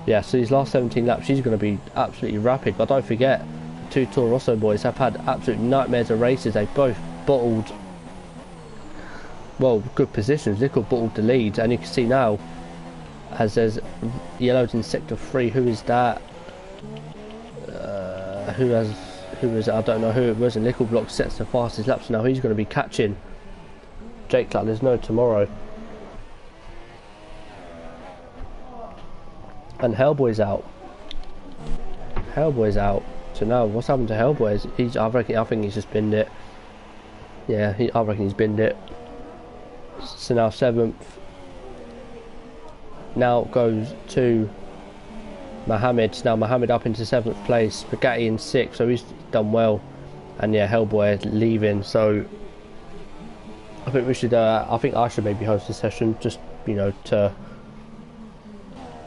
Yeah, so these last 17 laps, she's going to be absolutely rapid. But don't forget, the 2 Toro Rosso boys have had absolute nightmares of races. They both bottled, well, good positions. Lickle bottled the lead, and you can see now, as there's yellows in sector 3. Who is that? Who is it? I don't know who it was. And Lickle Block sets the fastest laps. Now he's going to be catching Jake like there's no tomorrow. And Hellboy's out. Hellboy's out. So now what's happened to Hellboy? I think he's just binned it. Yeah, I reckon he's binned it. So now 7th. Now goes to Mohammed. Now Mohammed up into 7th place. Bugatti in 6th, so he's done well. And yeah, Hellboy leaving. So I think we should. I think I should maybe host a session, just, you know, to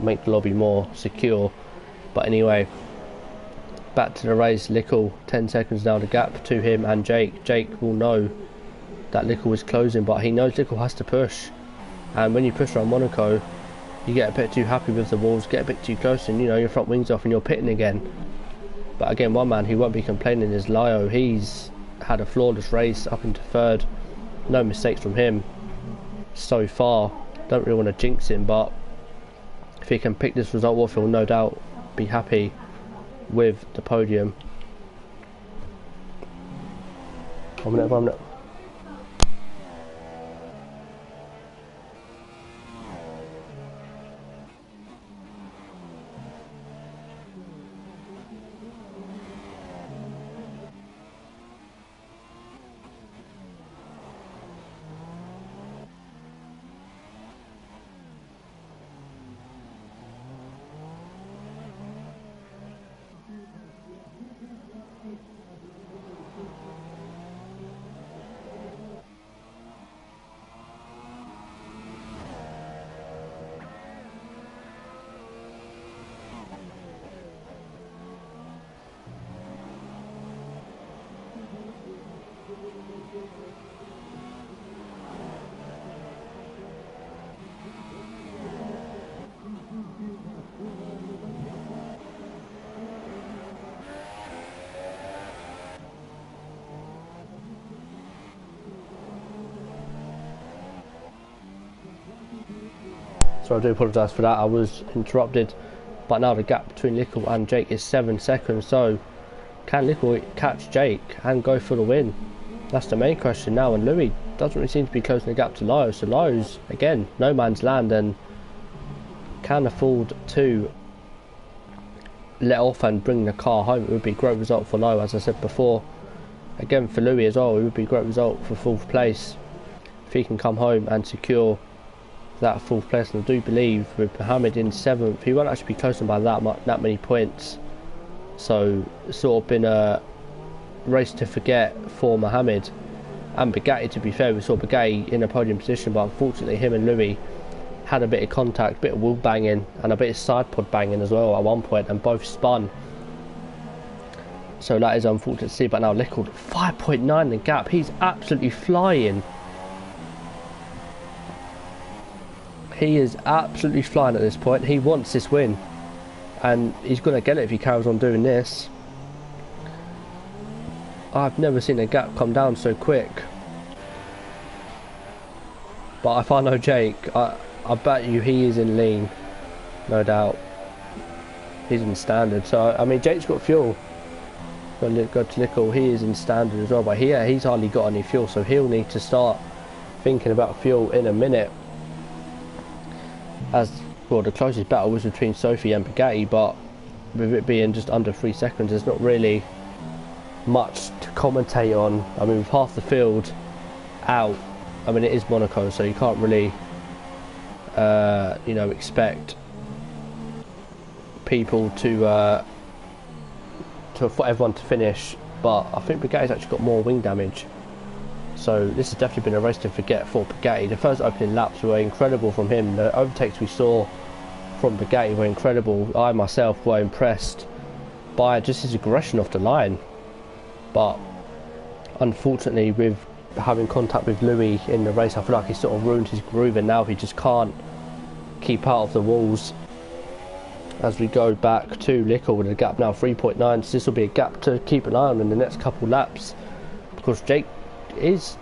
make the lobby more secure. But anyway, back to the race. Lickle 10 seconds now, the gap to him and Jake. Jake will know that Lickle is closing, but he knows Lickle has to push, and when you push around Monaco, you get a bit too happy with the walls, get a bit too close, and you know, your front wing's off and you're pitting again. But again, one man who won't be complaining is Lyo. He's had a flawless race up into 3rd, no mistakes from him so far. Don't really want to jinx him, but if he can pick this result off, he'll no doubt be happy with the podium. 1 minute, 1 minute. So I do apologise for that, I was interrupted. But now the gap between Lickle and Jake is 7 seconds, so can Lickle catch Jake and go for the win? That's the main question now, and Louis doesn't really seem to be closing the gap to Lyo, so Lyo's, again, no man's land and can afford to let off and bring the car home. It would be a great result for Lyo, as I said before. Again, for Louis as well, it would be a great result for 4th place if he can come home and secure that 4th place. And I do believe with Mohammed in 7th, he won't actually be closing by that many points. So it's sort of been a race to forget for Mohammed. And Bugatti, to be fair, we saw Bugatti in a podium position, but unfortunately him and Louis had a bit of contact, a bit of wheel banging and a bit of side pod banging as well at one point, and both spun. So that is unfortunate to see. But now Lickle 5.9 the gap, he's absolutely flying. He is absolutely flying at this point. He wants this win, and he's going to get it if he carries on doing this. I've never seen a gap come down so quick. But if I know Jake, I bet you he is in lean, no doubt. He's in standard, so I mean Jake's got fuel. Go to Nickel, he is in standard as well, but here he's hardly got any fuel, so he'll need to start thinking about fuel in a minute. As well, the closest battle was between Sophie and Bugatti, but with it being just under 3 seconds, there's not really much to commentate on. I mean, with half the field out, I mean it is Monaco, so you can't really you know, expect people to for everyone to finish, but I think Bugatti's actually got more wing damage, so this has definitely been a race to forget for Bugatti. The first opening laps were incredible from him. The overtakes we saw from Bugatti were incredible. I myself were impressed by just his aggression off the line, but unfortunately with having contact with Louis in the race, I feel like he sort of ruined his groove, and now he just can't keep out of the walls. As we go back to Lickel with a gap now 3.9, so this will be a gap to keep an eye on in the next couple laps, because Jake is,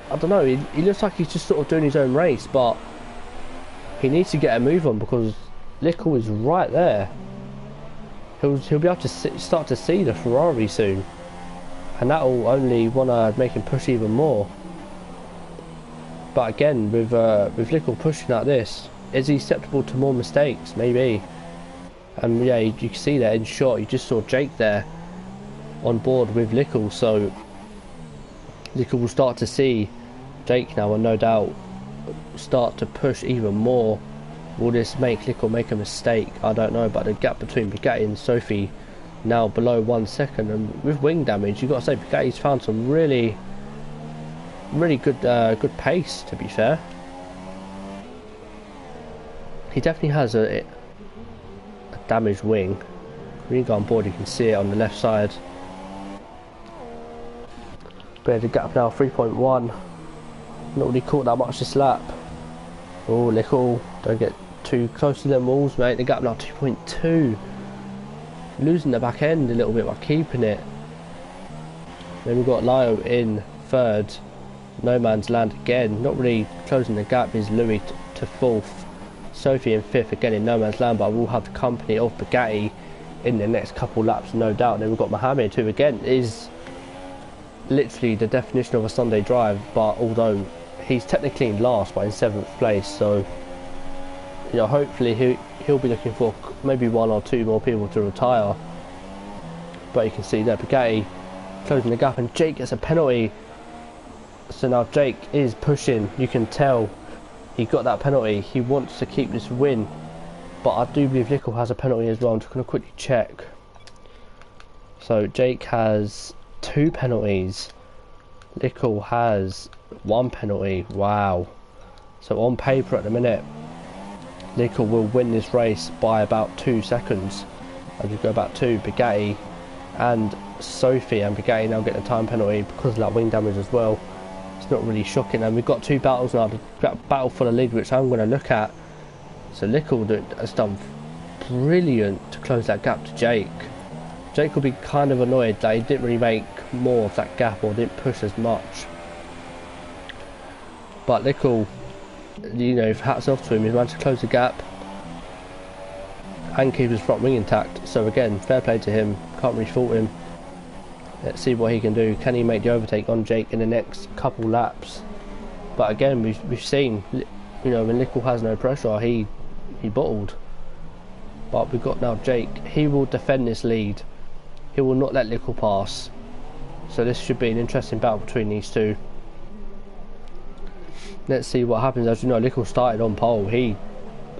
I don't know, he looks like he's just sort of doing his own race, but he needs to get a move on because Lickel is right there. He'll be able to start to see the Ferrari soon, and that will only want to make him push even more. But again, with Lickel pushing like this, is he susceptible to more mistakes? Maybe. And yeah, you can see that in shot. You just saw Jake there on board with Lickel, so Lickel will start to see Jake now, and no doubt start to push even more. Will this make Lickel make a mistake? I don't know, but the gap between Bugatti and Sophie now below 1 second, and with wing damage, you've got to say Bugatti's found some really good pace, to be fair. He definitely has a damaged wing. When you go on board, you can see it on the left side. But the gap now 3.1. Not really caught that much this lap. Oh, Lickel, don't get too close to them walls, mate. The gap now 2.2. Losing the back end a little bit by keeping it. Then we've got Lio in third. No man's land again. Not really closing the gap is Louis to fourth. Sophie in fifth, again in no man's land, but we'll have the company of Bugatti in the next couple laps, no doubt. And then we've got Mohammed, who again is literally the definition of a Sunday drive, but although he's technically in last, but in 7th place, so you know, hopefully he'll be looking for maybe 1 or 2 more people to retire. But you can see there Bugatti closing the gap, and Jake gets a penalty. So now Jake is pushing. You can tell he got that penalty. He wants to keep this win, but I do believe Lickel has a penalty as well. I'm just going to quickly check. So Jake has 2 penalties. Lickel has 1 penalty. Wow. So on paper at the minute, Lickel will win this race by about 2 seconds. As we go back to Bugatti and Sophie, and Bugatti now get the time penalty because of that wing damage as well. It's not really shocking, and we've got 2 battles now. The battle for the lead, which I'm going to look at. So Lickel has done brilliant to close that gap to Jake. Jake will be kind of annoyed that he didn't really make more of that gap or didn't push as much. But Lickel, you know, hats off to him. He's managed to close the gap and keep his front wing intact. So again, fair play to him. Can't really fault him. Let's see what he can do. Can he make the overtake on Jake in the next couple laps? But again, we've seen, you know, when Lickel has no pressure, he bottled. But we've got now Jake. He will defend this lead. He will not let Lickel pass. So this should be an interesting battle between these two. Let's see what happens. As you know, Lickel started on pole. He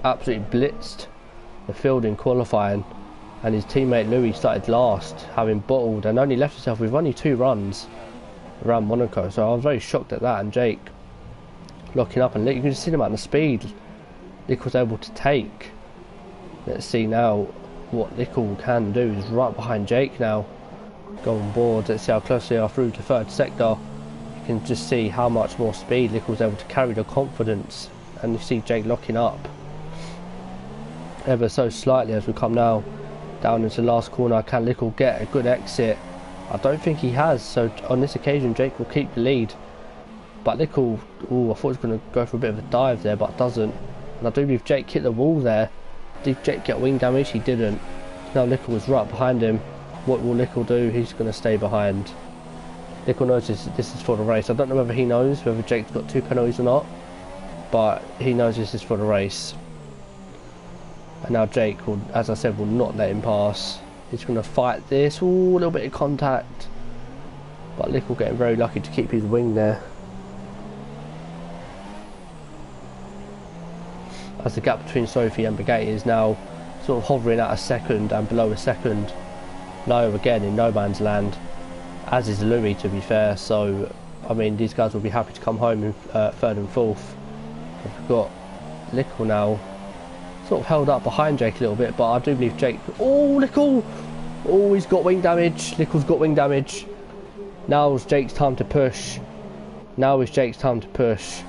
absolutely blitzed the field in qualifying, and his teammate Louis started last, having bottled, and only left himself with only 2 runs around Monaco. So I was very shocked at that. And Jake locking up, and you can just see the amount of speed Lickel was able to take. Let's see now what Lickel can do. Is right behind Jake now. Go on board. Let's see how close they are through to 3rd sector. You can just see how much more speed Lickel was able to carry, the confidence and you see Jake locking up ever so slightly as we come now down into the last corner. Can Lickle get a good exit? I don't think he has, so on this occasion Jake will keep the lead. But Lickle, I thought he was going to go for a bit of a dive there, but doesn't. And I do believe Jake hit the wall there. Did Jake get wing damage? He didn't. Now Lickle was right behind him. What will Lickle do? He's going to stay behind. Lickle knows this is for the race. I don't know whether he knows whether Jake's got 2 penalties or not, but he knows this is for the race. And now Jake will, as I said, will not let him pass. He's going to fight this. Ooh, a little bit of contact. But Lickle getting very lucky to keep his wing there. As the gap between Sophie and Bugatti is now sort of hovering at a second and below a second. Low again in no man's land, as is Louis, to be fair. So I mean, these guys will be happy to come home in 3rd and 4th. We've got Lickle now sort of held up behind Jake a little bit, but I do believe Jake... Oh, Lickle! Oh, he's got wing damage. Lickle's got wing damage. Now is Jake's time to push. Now is Jake's time to push.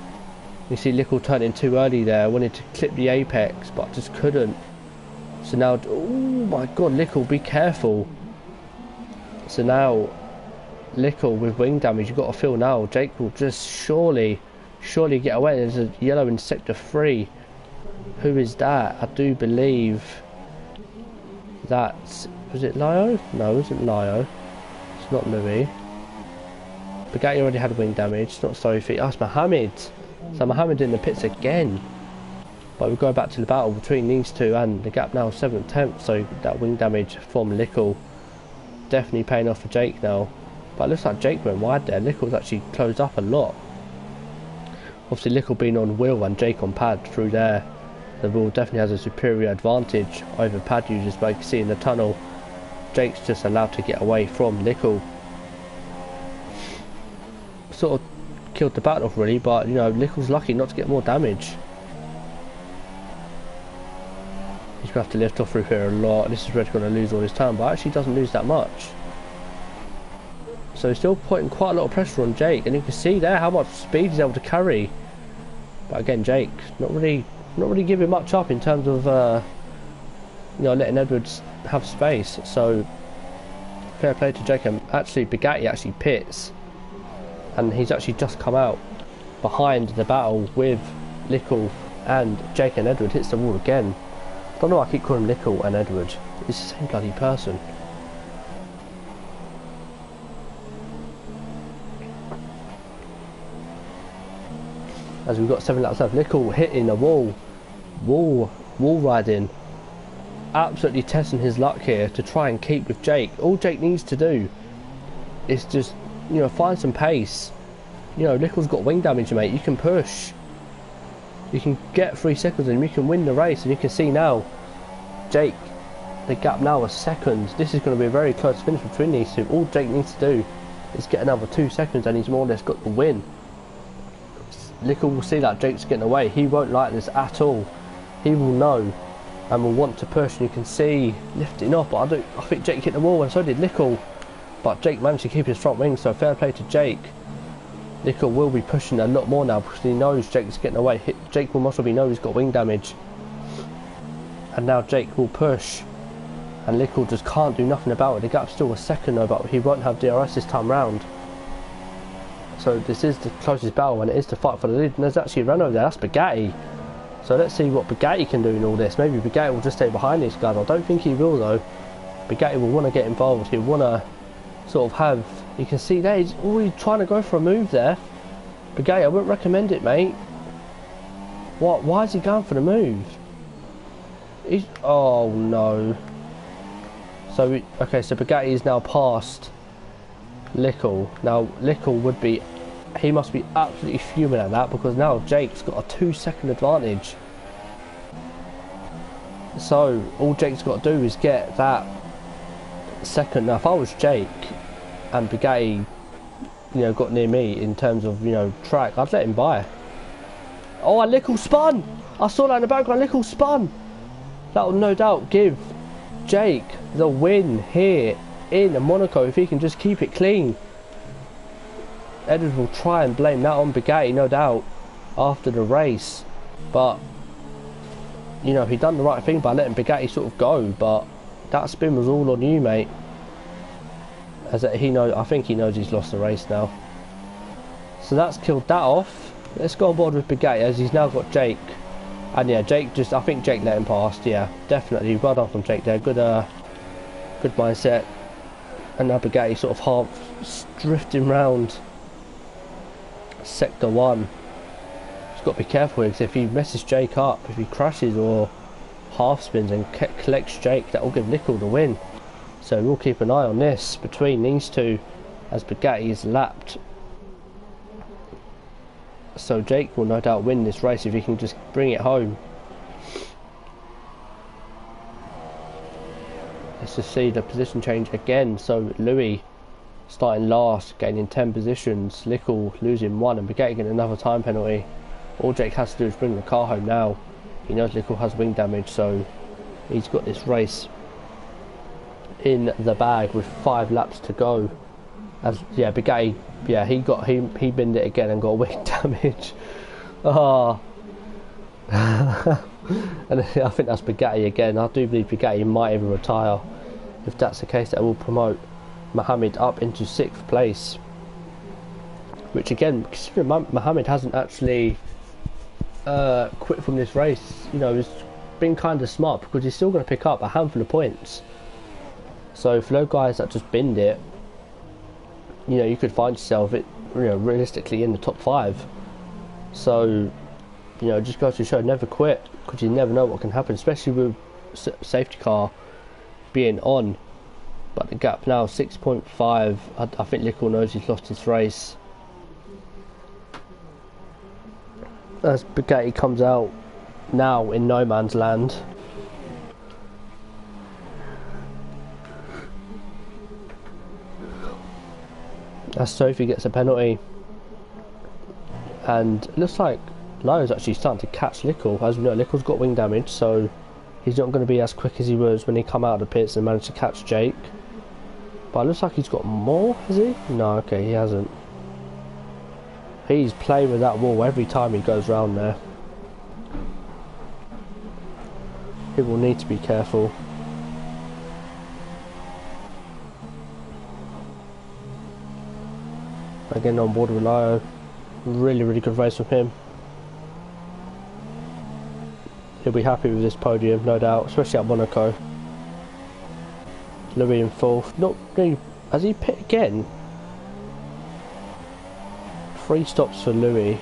You see Lickle turning too early there. Wanted to clip the apex, but just couldn't. So now... Oh my god, Lickle, be careful. So now Lickle with wing damage, you've got to feel now Jake will just surely get away. There's a yellow in sector 3. Who is that? I do believe that's... Was it Lyo? No, it isn't Lyo. It's not Louis. Bugatti already had wing damage. It's not Sophie. Oh, it's Mohammed. So Mohammed in the pits again. But we go back to the battle between these two, and the gap now 7th, 10th. So that wing damage from Lickle definitely paying off for Jake now. But it looks like Jake went wide there. Lickle's actually closed up a lot. Obviously Lickle being on wheel and Jake on pad through there. The wheel definitely has a superior advantage over pad users, but you can see in the tunnel Jake's just allowed to get away from Lickle. Sort of killed the battle off really, but you know, Lickle's lucky not to get more damage. He's going to have to lift off through here a lot. This is where he's going to lose all his time, but actually doesn't lose that much. So he's still putting quite a lot of pressure on Jake, and you can see there how much speed he's able to carry. But again, Jake not really giving much up in terms of you know, letting Edwards have space. So fair play to Jake. And actually Bugatti actually pits, and he's actually just come out behind the battle with Lickle, and Jake and Edward hits the wall again. I don't know why I keep calling him Lickle and Edward. It's the same bloody person. As we've got 7 laps left, Lickle hitting a wall riding, absolutely testing his luck here to try and keep with Jake. All Jake needs to do is just, you know, find some pace. You know, Lickle's got wing damage, mate. You can push. You can get 3 seconds and you can win the race. And you can see now, Jake, the gap now is seconds. This is going to be a very close finish between these two. All Jake needs to do is get another 2 seconds and he's more or less got the win. Lickle will see that Jake's getting away. He won't like this at all. He will know and will want to push, and you can see lifting off, but I think Jake hit the wall and so did Lickle, but Jake managed to keep his front wing, so fair play to Jake. Lickle will be pushing a lot more now because he knows Jake's getting away. Jake will most probably know he's got wing damage, and now Jake will push, and Lickle just can't do nothing about it. The gap's still a second though, but he won't have DRS this time round. So this is the closest battle, and it is to fight for the lead. And there's actually a Renault there, that's Bugatti. So let's see what Bugatti can do in all this. Maybe Bugatti will just stay behind these guys. I don't think he will though. Bugatti will want to get involved. He'll want to sort of have... You can see there, he's already trying to go for a move there. Bugatti, I wouldn't recommend it, mate. What? Why is he going for the move? He's... Oh no. So, okay, so Bugatti is now past Lickle. Now Lickle would be... He must be absolutely fuming at that, because now Jake's got a 2-second advantage. So all Jake's got to do is get that second. Now if I was Jake and Bugatti, you know, got near me in terms of, you know, track, I'd let him by. Oh, and Lickle spun! I saw that in the background. Lickle spun! That will no doubt give Jake the win here in Monaco if he can just keep it clean. Edwards will try and blame that on Bugatti, no doubt, after the race. But you know, he done the right thing by letting Bugatti sort of go, but that spin was all on you, mate. As he knows, I think he knows he's lost the race now. So that's killed that off. Let's go on board with Bugatti as he's now got Jake. And yeah, Jake I think Jake let him past. Yeah, definitely. Well done from Jake there. Good mindset. And now Bugatti sort of half drifting round sector 1. Got to be careful because if he messes Jake up, if he crashes or half spins and collects Jake, that will give Nickel the win. So we'll keep an eye on this between these two as Bugatti is lapped. So Jake will no doubt win this race if he can just bring it home. Let's just see the position change again. So Louis starting last, gaining 10 positions, Nickel losing 1 and Bugatti getting another time penalty. All Jake has to do is bring the car home now. He knows Nickel has wing damage, so he's got this race in the bag with 5 laps to go. As yeah, Bugatti, yeah, he binned it again and got wing damage. Ah, and I think that's Bugatti again. I do believe Bugatti might even retire. If that's the case, that will promote Mohammed up into 6th place. Which again, considering Mohammed hasn't actually quit from this race, you know, it's been kind of smart because he's still going to pick up a handful of points. So for those guys that just binned it, you know, you could find yourself realistically in the top 5. So, you know, just goes to show never quit because you never know what can happen, especially with safety car being on. But the gap now 6.5. I think Nickel knows he's lost his race. As Bugatti comes out now in no man's land. As Sophie gets a penalty. And it looks like Lyo's actually starting to catch Nickel. As we know, Nickel's got wing damage, so he's not going to be as quick as he was when he come out of the pits and managed to catch Jake. But it looks like he's got more, has he? No, okay, he hasn't. He's playing with that wall every time he goes round there. He will need to be careful. Again on board with Lyo. Really good race from him. He'll be happy with this podium, no doubt, especially at Monaco. Louis in 4th. Not really. Has he pit again? 3 stops for Louis.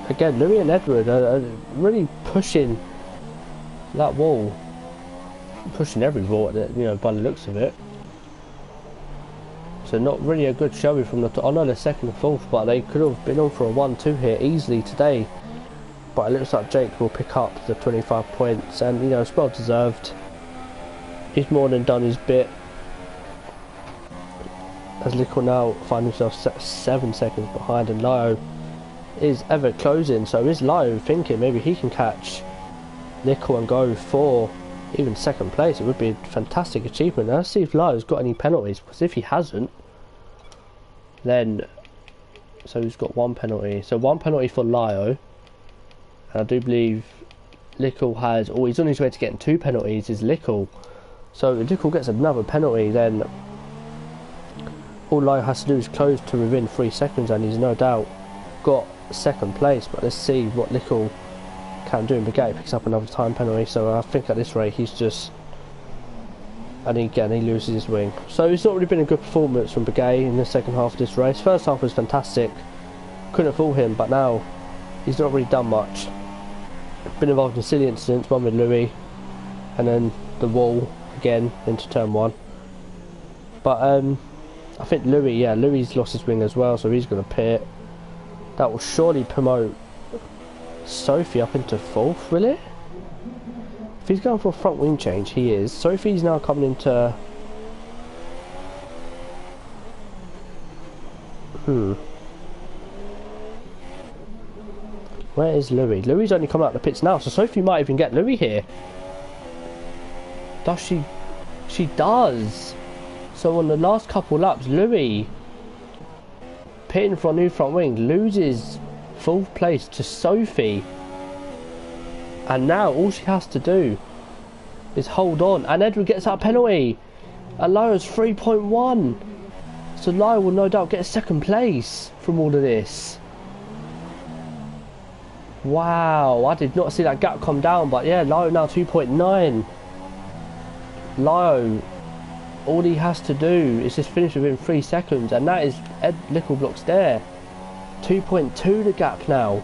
Again, Louis and Edward are really pushing that wall. Pushing every wall, you know, by the looks of it. So not really a good showing from the top. I know they're 2nd and 4th, but they could have been on for a 1-2 here easily today. But it looks like Jake will pick up the 25 points, and you know, it's well deserved. He's more than done his bit. As Nickel now find himself 7 seconds behind, and Lyo is ever closing. So is Lyo thinking maybe he can catch Nickel and go for even 2nd place? It would be a fantastic achievement. Now let's see if Lyo's got any penalties, because if he hasn't, then so he's got 1 penalty. So 1 penalty for Lyo, and I do believe Nickel has, or he's on his way to getting 2 penalties, is Nickel. So if Nickel gets another penalty, then all Lyo has to do is close to within 3 seconds, and he's no doubt got 2nd place. But let's see what Nickel can do. And Bugatti picks up another time penalty, so I think at this rate he's just, and again he loses his wing. So it's not really been a good performance from Bugatti in the second half of this race. First half was fantastic, couldn't fool him, but now he's not really done much. Been involved in silly incidents, one with Louis, and then the wall again into turn 1. But I think Louis lost his wing as well, so he's going to pit. That will surely promote Sophie up into 4th, will it? If he's going for a front wing change, he is. Sophie's now coming into... Where is Louis? Louis only coming out the pits now, so Sophie might even get Louis here. Does she? She does. So on the last couple laps, Louis pitting for a new front wing, loses 4th place to Sophie. And now all she has to do is hold on. And Edward gets that penalty. And Lyra's 3.1. So Lyra will no doubt get 2nd place from all of this. Wow, I did not see that gap come down. But yeah, Lyra now 2.9. Lyra, all he has to do is just finish within 3 seconds. And that is Ed Littleblock's there. 2.2 the gap now.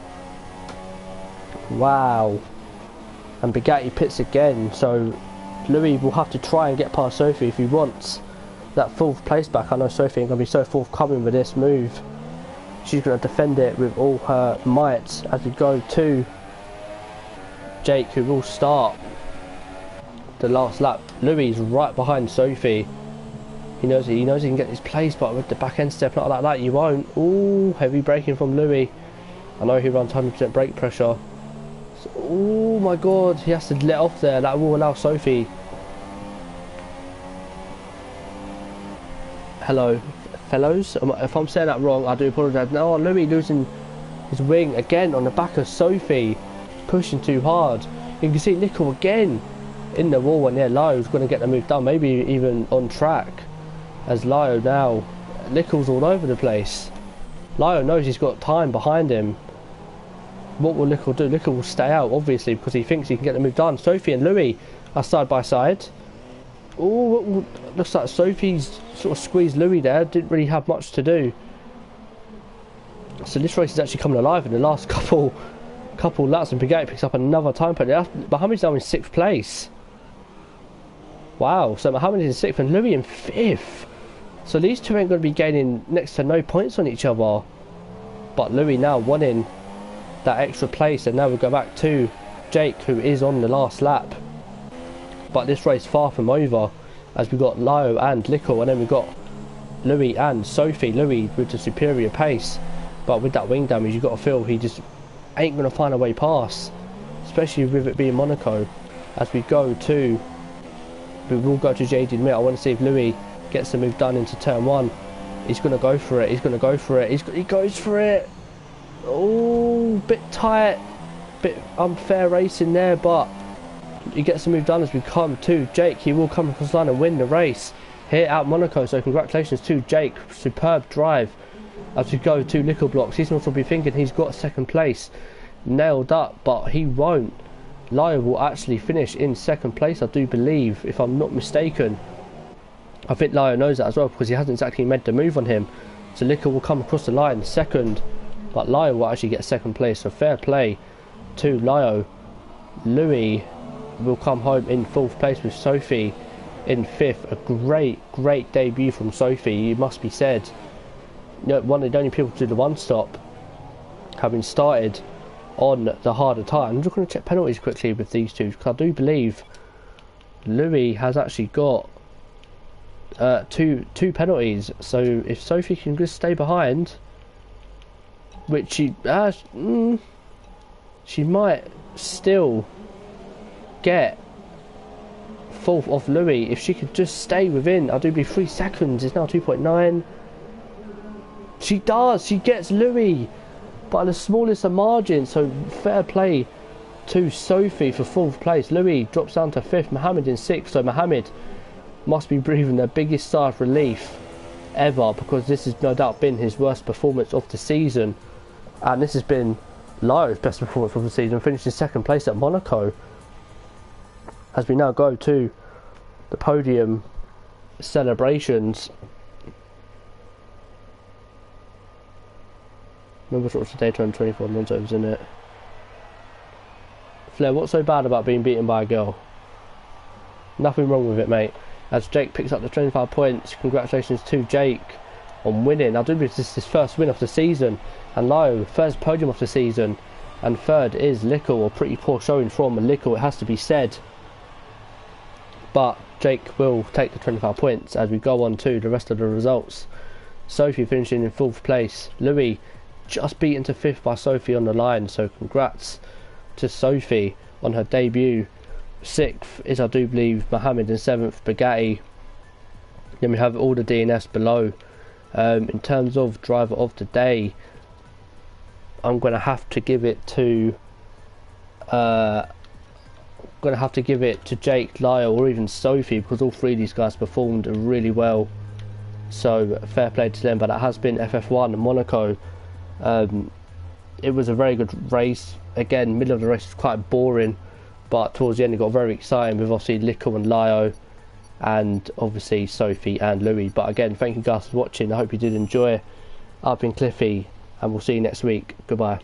Wow. And Bugatti pits again, so Louis will have to try and get past Sophie if he wants that 4th place back. I know Sophie ain't going to be so forthcoming with this move. She's going to defend it with all her might as we go to Jake, who will start the last lap. Louis is right behind Sophie. He knows he can get his place, but with the back end step not like that, you won't. Ooh, heavy braking from Louis. I know he runs 100% brake pressure. Oh my god, he has to let off there. That will allow Sophie. Hello, fellows. If I'm saying that wrong, I do apologise. No, Louis losing his wing again on the back of Sophie. Pushing too hard. You can see Nickel again in the wall, and yeah, Lyo's going to get the move done. Maybe even on track. As Lyo now, Nickel's all over the place. Lyo knows he's got time behind him. What will Nickel do? Nickel will stay out, obviously, because he thinks he can get the move done. Sophie and Louis are side by side. Oh, looks like Sophie's sort of squeezed Louis there. Didn't really have much to do. So this race is actually coming alive in the last couple laps, and Bugatti picks up another time penalty. Mohammed's now in 6th place. Wow, so Mohammed is in 6th and Louis in 5th. So these two ain't going to be gaining next to no points on each other. But Louis now winning that extra place, and now we go back to Jake, who is on the last lap. But this race far from over, as we got Lyo and Lickle, and then we got Louis and Sophie. Louis with the superior pace, but with that wing damage, you got to feel he just ain't going to find a way past, especially with it being Monaco. As we will go to JD Mid. I want to see if Louis gets the move done into turn 1. He's going to go for it. He goes for it. Oh, bit tight, bit unfair racing there, but he gets the move done as we come to Jake. He will come across the line and win the race here at Monaco, so congratulations to Jake. Superb drive as we go to Nickel Blocks. He's not be thinking he's got 2nd place nailed up, but he won't. Lyo will actually finish in 2nd place, I do believe, if I'm not mistaken. I think Lyo knows that as well, because he hasn't exactly made the move on him. So Nickel will come across the line 2nd, but Lyo will actually get 2nd place, so fair play to Lyo. Louis will come home in 4th place with Sophie in 5th. A great debut from Sophie, it must be said. You know, one of the only people to do the 1-stop, having started on the harder time. I'm just going to check penalties quickly with these two, because I do believe Louis has actually got two penalties. So if Sophie can just stay behind, which she might still get 4th off Louis if she could just stay within, I do believe 3 seconds. It's now 2.9. She does, she gets Louis by the smallest of margins, so fair play to Sophie for 4th place. Louis drops down to 5th, Mohammed in 6th, so Mohammed must be breathing the biggest sigh of relief ever, because this has no doubt been his worst performance of the season, and this has been Lyo's best performance of the season, finishing 2nd place at Monaco. As we now go to the podium celebrations. Remember sort of Daytona 24 Alonso was in it. Flair, what's so bad about being beaten by a girl? Nothing wrong with it, mate. As Jake picks up the 25 points, congratulations to Jake on winning. I do believe this is his first win of the season, and Lyo, first podium of the season, and 3rd is Lickle. A pretty poor showing from Lickle, it has to be said. But Jake will take the 25 points as we go on to the rest of the results. Sophie finishing in 4th place. Louis just beaten to 5th by Sophie on the line, so congrats to Sophie on her debut. 6th is, I do believe, Mohammed, in 7th Bugatti. Then we have all the DNFs below In terms of driver of the day, I'm gonna have to give it to Jake, Lyle, or even Sophie, because all three of these guys performed really well. So fair play to them. But that has been FF1 Monaco. It was a very good race. Again, middle of the race was quite boring, but towards the end it got very exciting with obviously Lico and Lio, and obviously Sophie and Louis. But again, thank you guys for watching. I hope you did enjoy. I've been Cliffy, and we'll see you next week. Goodbye.